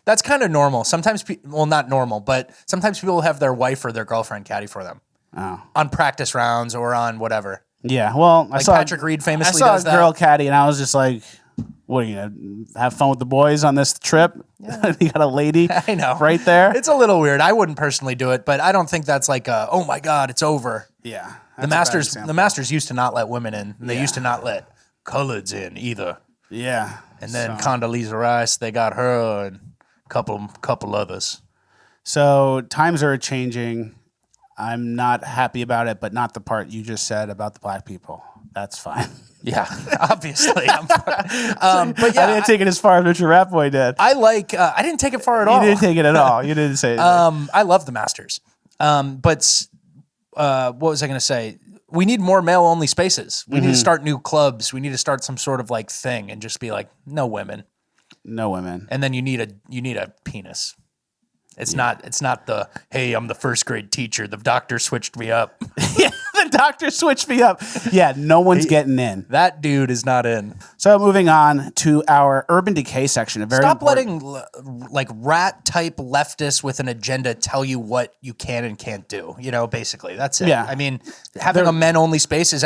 That's kind of normal. Sometimes, well, not normal, but sometimes people have their wife or their girlfriend caddy for them. Oh. On practice rounds or on whatever. Yeah, well, I saw Patrick Reed famously does that. I saw a girl caddy, and I was just like, what, are you going to have fun with the boys on this trip? Yeah. You got a lady I know. right there? It's a little weird. I wouldn't personally do it, but I don't think that's like oh my God, it's over. Yeah. The Masters used to not let women in. And they used to not let coloreds in either. Yeah. And then Condoleezza Rice, they got her and a couple others. So times are changing. I'm not happy about it, but not the part you just said about the black people. That's fine. Yeah, obviously. But yeah, I didn't take it as far as Richard Rat Boy did. I didn't take it far at all. You didn't take it at all. You didn't say it. I love the Masters. But what was I going to say? We need more male-only spaces. We need to start new clubs. We need to start some sort of like thing and just be like, no women. No women. And then you need a penis. It's not the, hey, I'm the first grade teacher. The doctor switched me up. Yeah, the doctor switched me up. Yeah, no one's getting in. That dude is not in. So moving on to our Urban Decay section. Stop letting like rat type leftists with an agenda tell you what you can and can't do. Basically that's it. Yeah. I mean, having a men only space is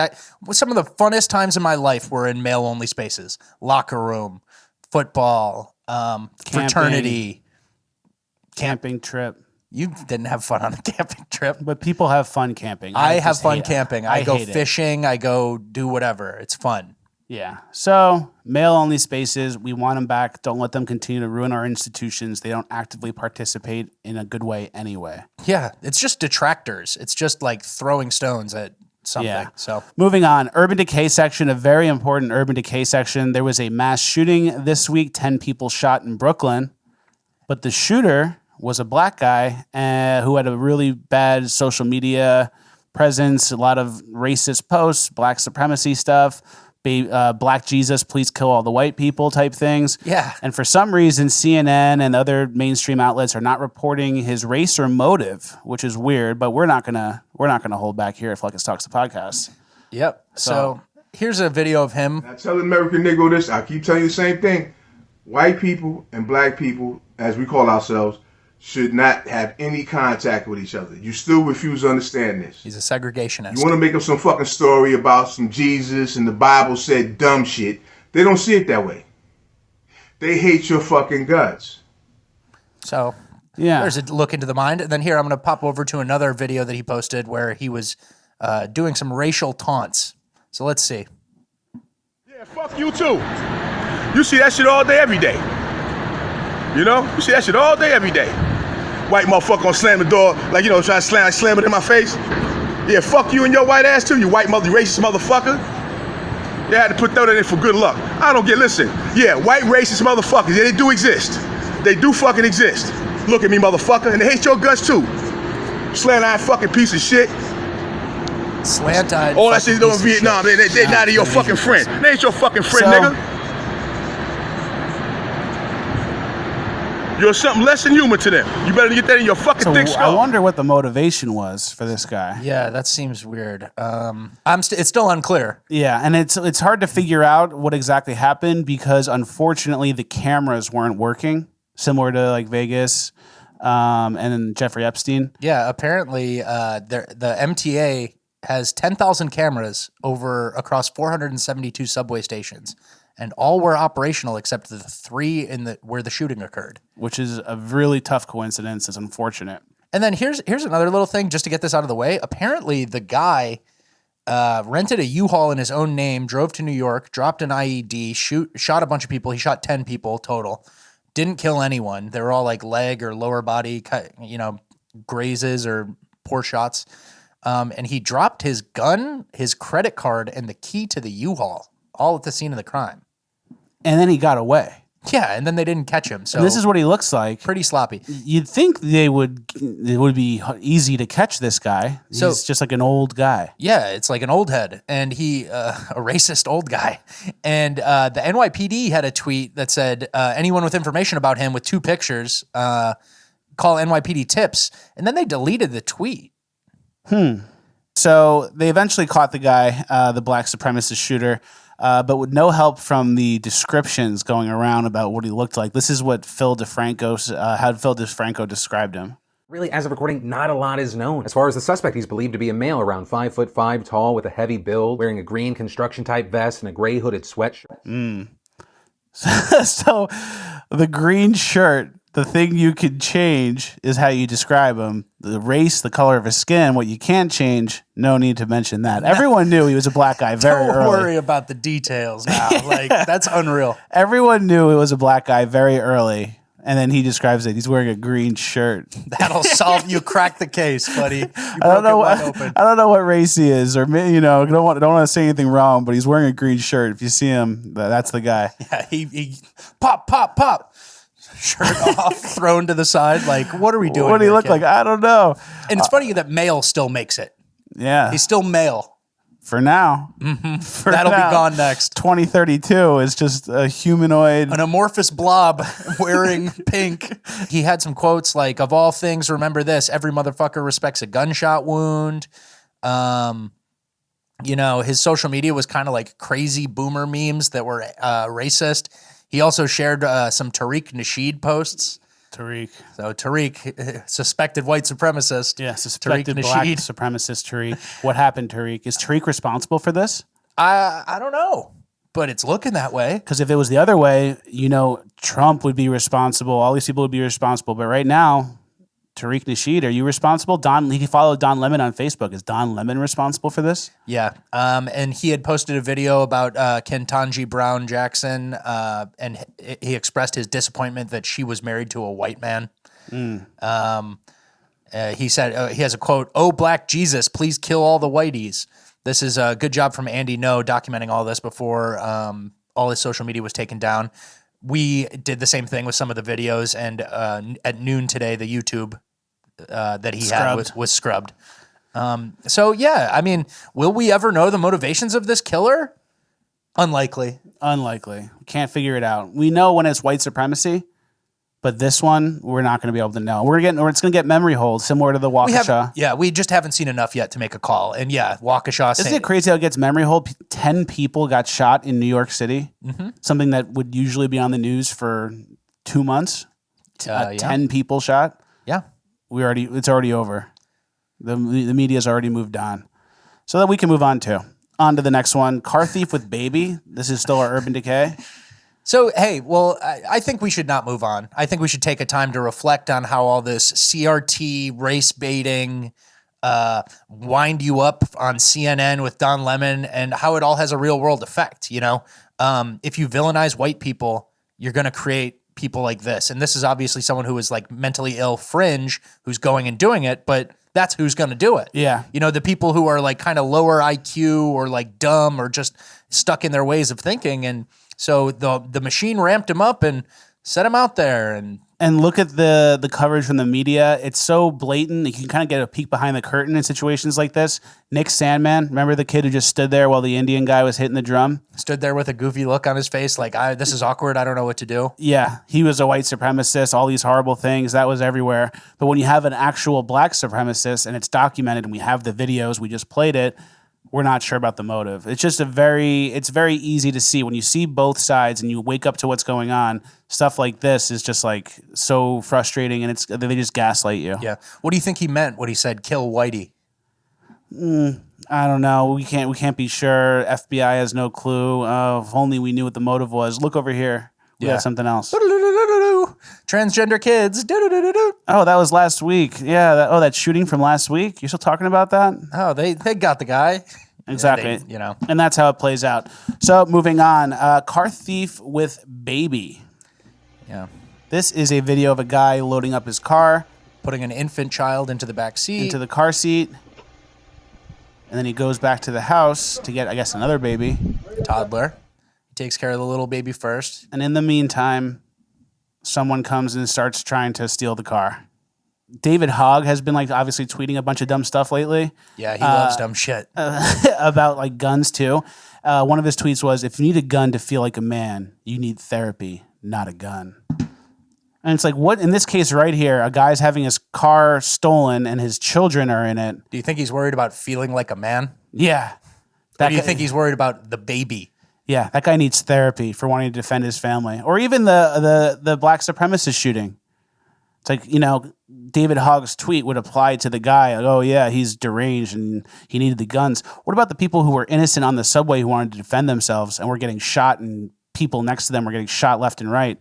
some of the funnest times in my life were in male only spaces. Locker room, football, fraternity. Camping trip. You didn't have fun on a camping trip. But people have fun camping. I have fun camping. I go fishing. I go do whatever. It's fun. Yeah. So male-only spaces, we want them back. Don't let them continue to ruin our institutions. They don't actively participate in a good way anyway. Yeah. It's just detractors. It's just like throwing stones at something. Yeah. So moving on, Urban Decay section, a very important Urban Decay section. There was a mass shooting this week, 10 people shot in Brooklyn. But the shooter was a black guy who had a really bad social media presence, a lot of racist posts, black supremacy stuff, Black Jesus, please kill all the white people type things. Yeah. And for some reason, CNN and other mainstream outlets are not reporting his race or motive, which is weird. But we're not gonna hold back here at Fleccas Talks the podcast. Yep. So here's a video of him. I tell the American Negro this. I keep telling you the same thing. White people and black people, as we call ourselves, should not have any contact with each other. You still refuse to understand this. He's a segregationist. You want to make up some fucking story about some Jesus and the Bible said dumb shit. They don't see it that way. They hate your fucking guts. So, there's a look into the mind. And then here, I'm going to pop over to another video that he posted where he was doing some racial taunts. So let's see. Yeah, fuck you too. You see that shit all day, every day. You know? You see that shit all day, every day. White motherfucker gonna slam the door, like, try to slam it in my face. Yeah, fuck you and your white ass too, you white racist motherfucker. They had to put that in for good luck. I don't get, listen. Yeah, white racist motherfuckers, yeah, they do exist. They do fucking exist. Look at me, motherfucker, and they hate your guts too. Slant-eyed fucking piece of shit. Slant-eyed. All that shit doing in Vietnam, they're not your fucking friend. They ain't your fucking friend, nigga. You're something less than human to them. You better get that in your fucking thick skull. I wonder what the motivation was for this guy. Yeah, that seems weird. It's still unclear. Yeah, and it's hard to figure out what exactly happened because unfortunately the cameras weren't working, similar to like Vegas and then Jeffrey Epstein. Yeah, apparently the MTA has 10,000 cameras across 472 subway stations. And all were operational except the 3 where the shooting occurred. Which is a really tough coincidence. It's unfortunate. And then here's another little thing, just to get this out of the way. Apparently, the guy rented a U-Haul in his own name, drove to New York, dropped an IED, shot a bunch of people. He shot 10 people total. Didn't kill anyone. They were all like leg or lower body, grazes or poor shots. And he dropped his gun, his credit card, and the key to the U-Haul, all at the scene of the crime. And then he got away. Yeah, and then they didn't catch him. So and this is what he looks like. Pretty sloppy. You'd think it would be easy to catch this guy. He's just like an old guy. Yeah, it's like an old head, and he a racist old guy. And the NYPD had a tweet that said, anyone with information about him with 2 pictures, call NYPD tips. And then they deleted the tweet. So they eventually caught the guy, the black supremacist shooter, but with no help from the descriptions going around about what he looked like. This is what how Phil DeFranco described him. Really, as of recording, not a lot is known. As far as the suspect, he's believed to be a male around 5'5" tall with a heavy build, wearing a green construction-type vest and a gray hooded sweatshirt. So the green shirt, the thing you can change is how you describe him. The race, the color of his skin, what you can't change, no need to mention that. Everyone knew he was a black guy very early. Don't worry about the details now. Like, that's unreal. Everyone knew he was a black guy very early. And then he describes it. He's wearing a green shirt. That'll solve. You crack the case, buddy. I don't know what race he is, or don't want to say anything wrong. But he's wearing a green shirt. If you see him, that's the guy. Yeah, he pop. Shirt off, thrown to the side. Like, what are we doing? What do he look like? I don't know. And it's funny that male still makes it. Yeah, he's still male. For now. Mm-hmm. That'll be gone next. 2032 is just a humanoid. An amorphous blob wearing pink. He had some quotes like, of all things, remember this, every motherfucker respects a gunshot wound. His social media was kind of like crazy boomer memes that were racist. He also shared some Tariq Nasheed posts. Tariq, suspected white supremacist. Yeah, suspected black supremacist Tariq. What happened, Tariq? Is Tariq responsible for this? I don't know, but it's looking that way. Because if it was the other way, Trump would be responsible. All these people would be responsible. But right now, Tariq Nasheed, are you responsible? He followed Don Lemon on Facebook. Is Don Lemon responsible for this? Yeah. And he had posted a video about Ketanji Brown Jackson, and he expressed his disappointment that she was married to a white man. He said, he has a quote, "Oh, black Jesus, please kill all the whiteys." This is a good job from Andy No documenting all this before all his social media was taken down. We did the same thing with some of the videos, and at noon today, the YouTube that he had was scrubbed. Will we ever know the motivations of this killer? Unlikely. We can't figure it out. We know when it's white supremacy, but this one, we're not going to be able to know. It's going to get memory hold, similar to the Waukesha. We just haven't seen enough yet to make a call. And Waukesha. Isn't it crazy how it gets memory hold? 10 people got shot in New York City. Mm-hmm. Something that would usually be on the news for 2 months. 10 people shot. Yeah. It's already over. The media's already moved on. So that we can move on to the next one. Car thief with baby. This is still our Urban Decay. So, hey, I think we should not move on. I think we should take a time to reflect on how all this CRT, race baiting, wind you up on CNN with Don Lemon, and how it all has a real world effect, If you villainize white people, you're going to create people like this. And this is obviously someone who is like mentally ill fringe who's going and doing it, but that's who's going to do it. Yeah. You know, the people who are like kind of lower IQ or like dumb or just stuck in their ways of thinking. And so the machine ramped him up and set him out there. And look at the coverage from the media. It's so blatant. You can kind of get a peek behind the curtain in situations like this. Nick Sandman, remember the kid who just stood there while the Indian guy was hitting the drum? Stood there with a goofy look on his face like, this is awkward. I don't know what to do. Yeah, he was a white supremacist, all these horrible things. That was everywhere. But when you have an actual black supremacist and it's documented and we have the videos, we just played it, we're not sure about the motive. It's just it's very easy to see. When you see both sides and you wake up to what's going on, stuff like this is just like so frustrating, and they just gaslight you. Yeah. What do you think he meant when he said kill Whitey? I don't know. We can't be sure. FBI has no clue. If only we knew what the motive was. Look over here. We got something else. Transgender kids. Oh, that was last week. Yeah. That shooting from last week. You're still talking about that? Oh, they got the guy. Exactly. You know. And that's how it plays out. So moving on. Car thief with baby. Yeah. This is a video of a guy loading up his car. Putting an infant child into the back seat. Into the car seat. And then he goes back to the house to get, I guess, another baby. Toddler. He takes care of the little baby first. And in the meantime, someone comes and starts trying to steal the car. David Hogg has been, like, obviously tweeting a bunch of dumb stuff lately. Yeah, he loves dumb shit. About, like, guns, too. One of his tweets was, if you need a gun to feel like a man, you need therapy, not a gun. And it's like, what, in this case right here, a guy's having his car stolen and his children are in it. Do you think he's worried about feeling like a man? Yeah. Or do you think he's worried about the baby? Yeah, that guy needs therapy for wanting to defend his family. Or even the black supremacist shooting. It's like, you know, David Hogg's tweet would apply to the guy. Like, oh, yeah, he's deranged and he needed the guns. What about the people who were innocent on the subway who wanted to defend themselves and were getting shot and people next to them were getting shot left and right?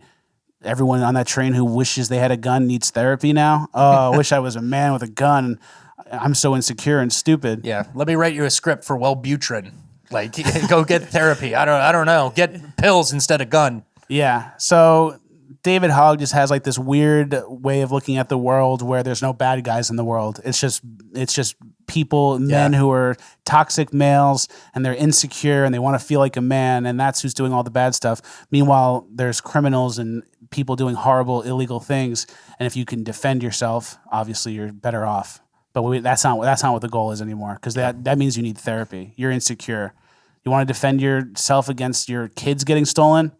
Everyone on that train who wishes they had a gun needs therapy now. Oh, I wish I was a man with a gun. I'm so insecure and stupid. Yeah, let me write you a script for Wellbutrin. Like, go get therapy. I don't know. Get pills instead of gun. Yeah. So David Hogg just has like this weird way of looking at the world where there's no bad guys in the world. It's just people, men who are toxic males and they're insecure and they want to feel like a man, and that's who's doing all the bad stuff. Meanwhile, there's criminals and people doing horrible, illegal things, and if you can defend yourself, obviously you're better off. But that's not what the goal is anymore, because that means you need therapy. You're insecure. You want to defend yourself against your kids getting stolen?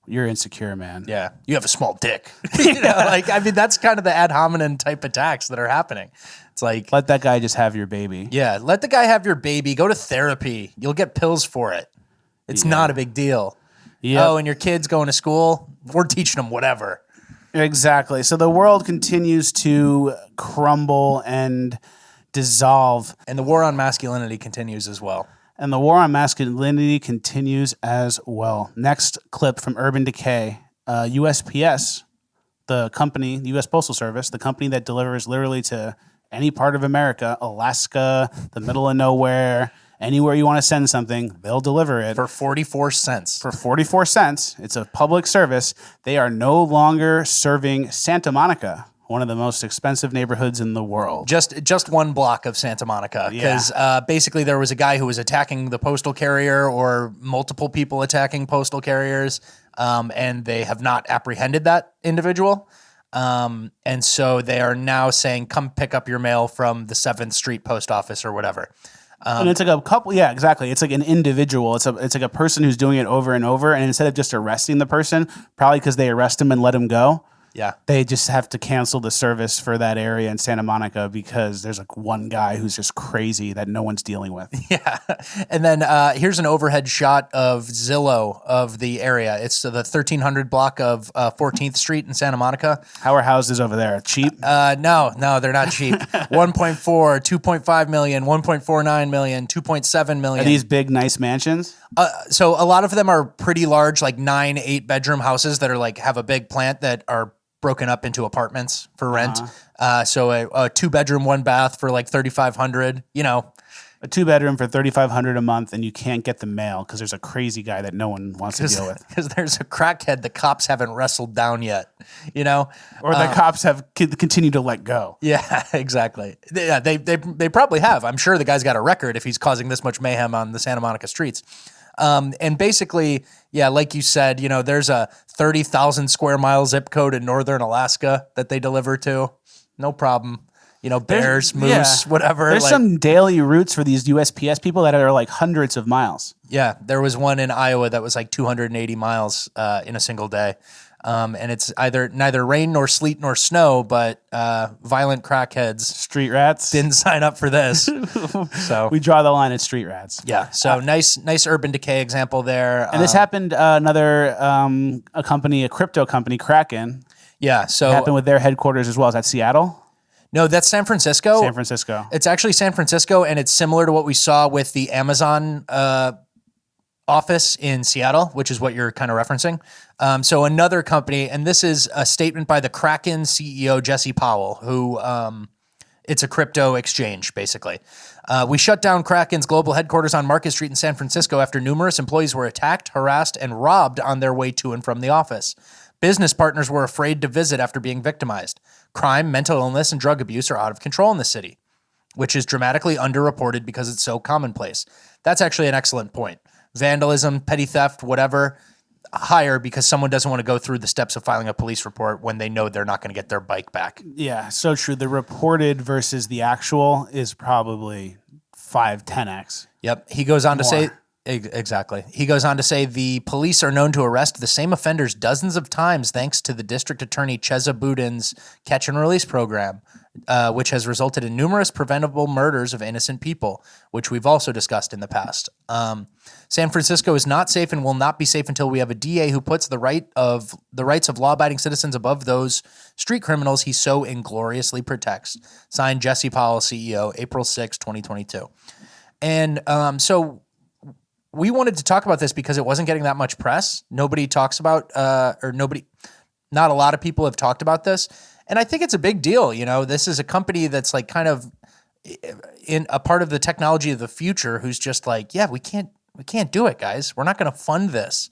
You're insecure, man. Yeah, you have a small dick. You know, like, I mean, that's kind of the ad hominem type attacks that are happening. It's like, let that guy just have your baby. Yeah, let the guy have your baby. Go to therapy. You'll get pills for it. It's not a big deal. Yep. Oh, and your kid's going to school? We're teaching them whatever. Exactly. So the world continues to crumble and dissolve. And the war on masculinity continues as well. And the war on masculinity continues as well. Next clip from Urban Decay. USPS, the company, the U.S. Postal Service, the company that delivers literally to any part of America, Alaska, the middle of nowhere, anywhere you want to send something, they'll deliver it. For 44 cents. For 44 cents. It's a public service. They are no longer serving Santa Monica, one of the most expensive neighborhoods in the world. Just one block of Santa Monica. Because basically there was a guy who was attacking the postal carrier, or multiple people attacking postal carriers, and they have not apprehended that individual. And so they are now saying, come pick up your mail from the 7th Street post office or whatever. And it's like a couple, yeah, exactly. It's like an individual. It's like a person who's doing it over and over. And instead of just arresting the person, probably because they arrest him and let him go, yeah, they just have to cancel the service for that area in Santa Monica because there's like one guy who's just crazy that no one's dealing with. Yeah. And then here's an overhead shot of Zillow of the area. It's the 1300 block of 14th Street in Santa Monica. How are houses over there? Cheap? No, they're not cheap. 1.4, 2.5 million, 1.49 million, 2.7 million. Are these big, nice mansions? So a lot of them are pretty large, like 9, 8 bedroom houses that are like have a big plant that are broken up into apartments for rent. So a 2 bedroom, 1 bath for like $3,500, you know. A 2-bedroom for $3,500 a month, and you can't get the mail because there's a crazy guy that no one wants to deal with. Because there's a crackhead the cops haven't wrestled down yet, you know? Or the cops have continued to let go. Yeah, exactly. Yeah, they probably have. I'm sure the guy's got a record if he's causing this much mayhem on the Santa Monica streets. And basically, yeah, like you said, you know, there's a 30,000 square mile zip code in northern Alaska that they deliver to. No problem. You know, bears, moose, whatever. There's some daily routes for these USPS people that are like hundreds of miles. Yeah, there was one in Iowa that was like 280 miles in a single day. And it's neither rain nor sleet nor snow, but violent crackheads, street rats, didn't sign up for this. So we draw the line at street rats. Yeah. So nice urban decay example there. And this happened a crypto company, Kraken. Yeah. So it happened with their headquarters as well. Is that Seattle? No, that's San Francisco. San Francisco. It's actually San Francisco, and it's similar to what we saw with the Amazon office in Seattle, which is what you're kind of referencing. So another company, and this is a statement by the Kraken CEO, Jesse Powell, who it's a crypto exchange, basically. We shut down Kraken's global headquarters on Market Street in San Francisco after numerous employees were attacked, harassed, and robbed on their way to and from the office. Business partners were afraid to visit after being victimized. Crime, mental illness, and drug abuse are out of control in the city, which is dramatically underreported because it's so commonplace. That's actually an excellent point. Vandalism, petty theft, whatever, higher because someone doesn't want to go through the steps of filing a police report when they know they're not going to get their bike back. Yeah, so true. The reported versus the actual is probably 5-10x. Yep. He goes on to say... Exactly. He goes on to say the police are known to arrest the same offenders dozens of times thanks to the district attorney Chesa Boudin's catch and release program, which has resulted in numerous preventable murders of innocent people, which we've also discussed in the past. San Francisco is not safe and will not be safe until we have a DA who puts the rights of law-abiding citizens above those street criminals he so ingloriously protects. Signed, Jesse Powell, CEO, April 6, 2022. And so we wanted to talk about this because it wasn't getting that much press. Nobody talks about, not a lot of people have talked about this. And I think it's a big deal. You know, this is a company that's like kind of in a part of the technology of the future who's just like, yeah, we can't do it, guys. We're not going to fund this.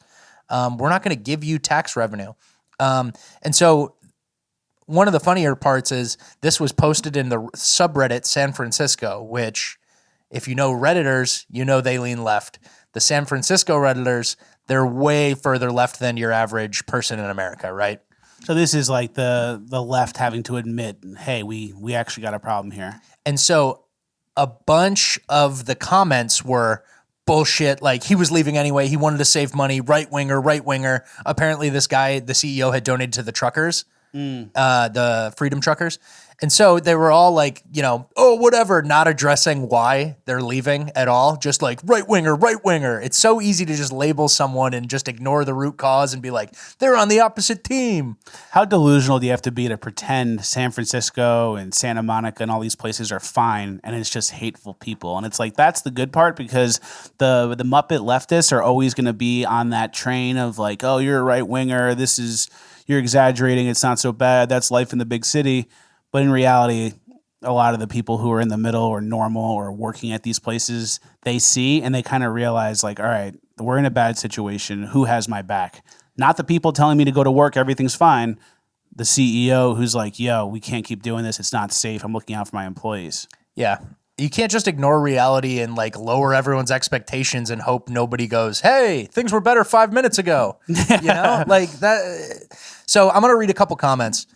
We're not going to give you tax revenue. And so one of the funnier parts is this was posted in the subreddit San Francisco, which if you know Redditors, you know they lean left. The San Francisco Redditors, they're way further left than your average person in America, right? So this is like the left having to admit, hey, we actually got a problem here. And so a bunch of the comments were bullshit, like he was leaving anyway, he wanted to save money, right-winger. Apparently this guy, the CEO, had donated to the truckers, the Freedom Truckers. And so they were all like, you know, oh, whatever, not addressing why they're leaving at all. Just like right-winger. It's so easy to just label someone and just ignore the root cause and be like, they're on the opposite team. How delusional do you have to be to pretend San Francisco and Santa Monica and all these places are fine and it's just hateful people? And it's like, that's the good part because the Muppet leftists are always going to be on that train of like, oh, you're a right-winger. You're exaggerating. It's not so bad. That's life in the big city. But in reality, a lot of the people who are in the middle or normal or working at these places, they see and they kind of realize like, all right, we're in a bad situation. Who has my back? Not the people telling me to go to work, everything's fine. The CEO who's like, yo, we can't keep doing this. It's not safe. I'm looking out for my employees. Yeah. You can't just ignore reality and like lower everyone's expectations and hope nobody goes, hey, things were better 5 minutes ago. You know, like that. So I'm going to read a couple comments.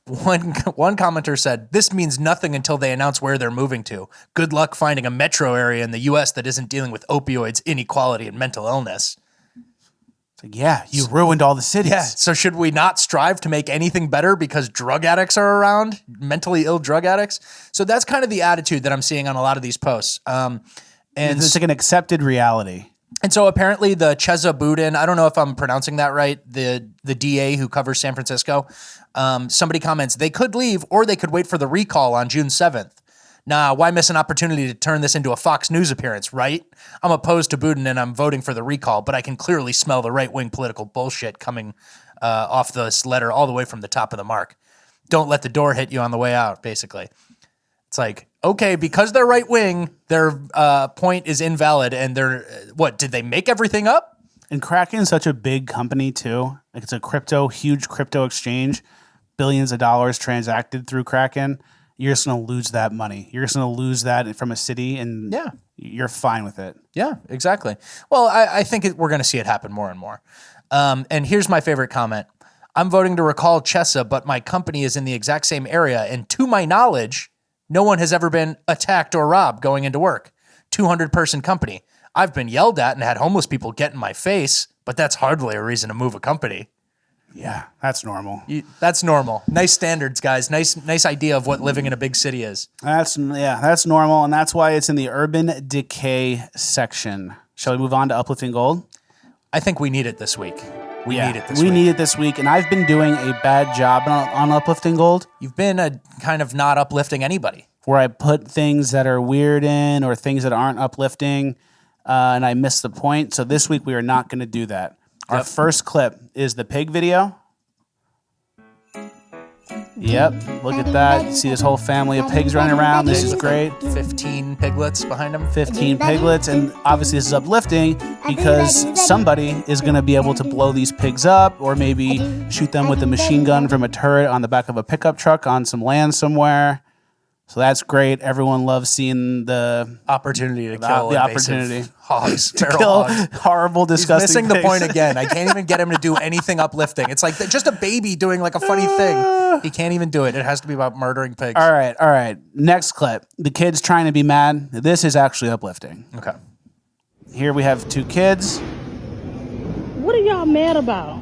One commenter said, this means nothing until they announce where they're moving to. Good luck finding a metro area in the U.S. that isn't dealing with opioids, inequality, and mental illness. It's like, yeah, you ruined all the cities. Yeah. So should we not strive to make anything better because drug addicts are around, mentally ill drug addicts? So that's kind of the attitude that I'm seeing on a lot of these posts. And it's like an accepted reality. And so apparently the Chesa Boudin, I don't know if I'm pronouncing that right, the DA who covers San Francisco, somebody comments, they could leave or they could wait for the recall on June 7th. Nah, why miss an opportunity to turn this into a Fox News appearance, right? I'm opposed to Boudin and I'm voting for the recall, but I can clearly smell the right-wing political bullshit coming off this letter all the way from the top of the mark. Don't let the door hit you on the way out, basically. It's like, okay, because they're right wing, their point is invalid, and they're what? Did they make everything up? And Kraken's such a big company too. Like it's a huge crypto exchange, billions of dollars transacted through Kraken. You're just gonna lose that money. You're just gonna lose that from a city, and you're fine with it. Yeah, exactly. Well, I think we're gonna see it happen more and more. And here's my favorite comment. I'm voting to recall Chessa, but my company is in the exact same area, and to my knowledge, no one has ever been attacked or robbed going into work. 200-person company. I've been yelled at and had homeless people get in my face, but that's hardly a reason to move a company. Yeah, that's normal. That's normal. Nice standards, guys. Nice idea of what living in a big city is. That's normal, and that's why it's in the urban decay section. Shall we move on to uplifting gold? I think we need it this week. We need it this week, and I've been doing a bad job on uplifting gold. You've been kind of not uplifting anybody. Where I put things that are weird in or things that aren't uplifting, and I miss the point. So this week we are not going to do that. Our first clip is the pig video. Yep, look at that. See this whole family of pigs running around. This is great. 15 piglets behind them. 15 piglets, and obviously this is uplifting because somebody is going to be able to blow these pigs up or maybe shoot them with a machine gun from a turret on the back of a pickup truck on some land somewhere. So that's great. Everyone loves seeing the opportunity to kill the opportunity. Hogs, to kill hogs. Horrible, disgusting He's missing pigs. the point again. I can't even get him to do anything uplifting. It's like just a baby doing like a funny thing. He can't even do it. It has to be about murdering pigs. All right. Next clip. The kids trying to be mad. This is actually uplifting. Okay. Here we have two kids. What are y'all mad about?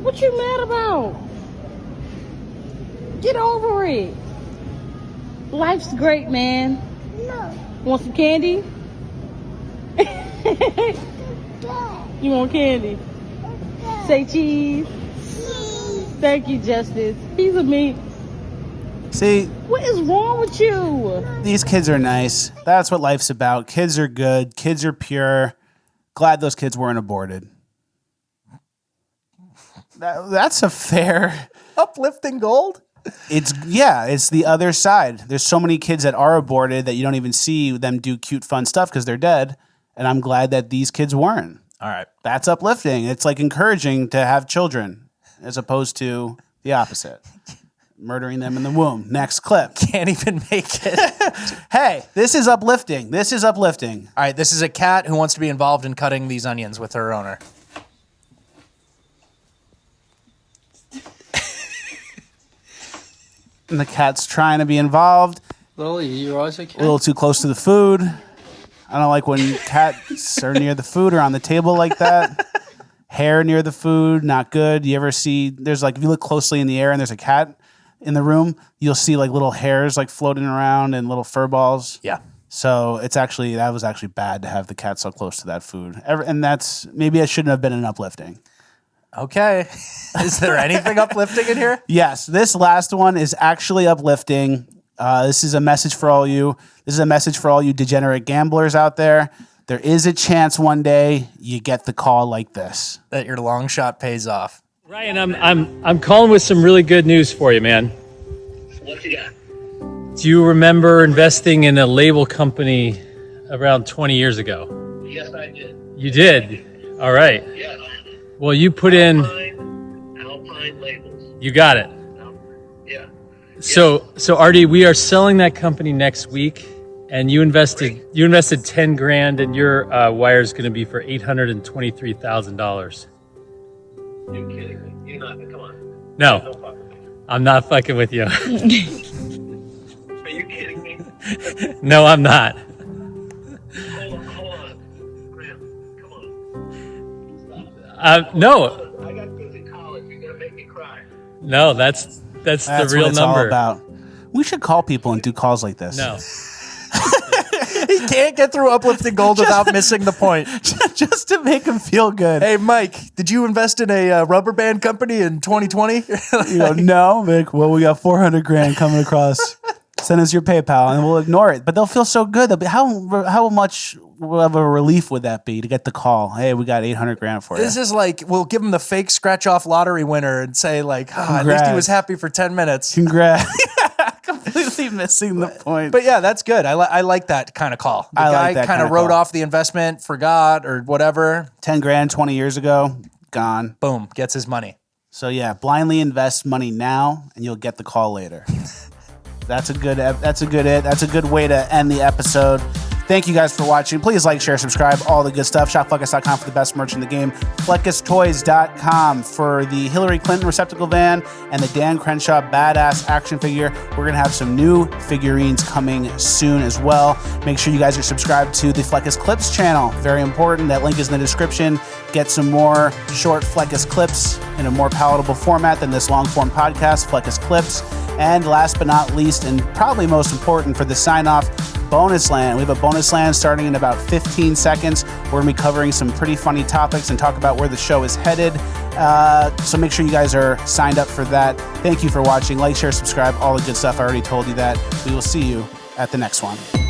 What you mad about? Get over it. Life's great, man. No. Want some candy? You want candy? Say cheese. Thank you, Justice. Piece of meat. See? What is wrong with you? These kids are nice. That's what life's about. Kids are good. Kids are pure. Glad those kids weren't aborted. That's a fair uplifting gold. It's the other side. There's so many kids that are aborted that you don't even see them do cute, fun stuff because they're dead. And I'm glad that these kids weren't. All right. That's uplifting. It's like encouraging to have children as opposed to the opposite. Murdering them in the womb. Next clip. Can't even make it. Hey, this is uplifting. This is uplifting. All right, this is a cat who wants to be involved in cutting these onions with her owner. And the cat's trying to be involved. Lily, you're always a cat. A little too close to the food. I don't like when cats are near the food or on the table like that. Hair near the food, not good. You ever see, there's like, if you look closely in the air and there's a cat in the room, you'll see like little hairs like floating around and little fur balls. Yeah. So that was actually bad to have the cat so close to that food. And maybe it shouldn't have been an uplifting. Okay. Is there anything uplifting in here? Yes. This last one is actually uplifting. This is a message for all you. This is a message for all you degenerate gamblers out there. There is a chance one day you get the call like this. That your long shot pays off. Ryan, I'm calling with some really good news for you, man. What you got? Do you remember investing in a label company around 20 years ago? Yes, I did. You did? All right. Yes. Well, you put in... Alpine labels. You got it. Yeah. So Artie, we are selling that company next week, and you invested 10 grand, and your wire is going to be for $823,000. You're kidding me. You're not. Come on. No, I'm not fucking with you. Are you kidding me? No, I'm not. Hold on. Graham, come on. No. I got kids in college. You're gonna make me cry. No, that's the real what it's number. all about. We should call people and do calls like this. No. He can't get through uplifting gold without missing the point. Just to make him feel good. Hey, Mike, did you invest in a rubber band company in 2020? No. Like, well, we got 400 grand coming across Send us your PayPal and we'll ignore it. But they'll feel so good. They'll be, how much of a relief would that be to get the call? Hey, we got 800 grand for you. This is like, we'll give him the fake scratch off lottery winner and say like, at least he was happy for 10 minutes. Congrats. Completely missing the point. But yeah, that's good. I like that kind of call. The guy kind of wrote off the investment, forgot or whatever. 10 grand 20 years ago, gone. Boom, gets his money. So yeah, blindly invest money now and you'll get the call later. That's a good way to end the episode. Thank you guys for watching. Please like, share, subscribe, all the good stuff. ShopFleccas.com for the best merch in the game. FleccasToys.com for the Hillary Clinton receptacle van and the Dan Crenshaw badass action figure. We're going to have some new figurines coming soon as well. Make sure you guys are subscribed to the Fleccas Clips channel. Very important. That link is in the description. Get some more short Fleccas clips in a more palatable format than this long form podcast, Fleccas Clips. And last but not least, and probably most important for the sign off, Bonus Land. We have a bonus land starting in about 15 seconds. We're going to be covering some pretty funny topics and talk about where the show is headed. So make sure you guys are signed up for that. Thank you for watching. Like, share, subscribe, all the good stuff. I already told you that. We will see you at the next one.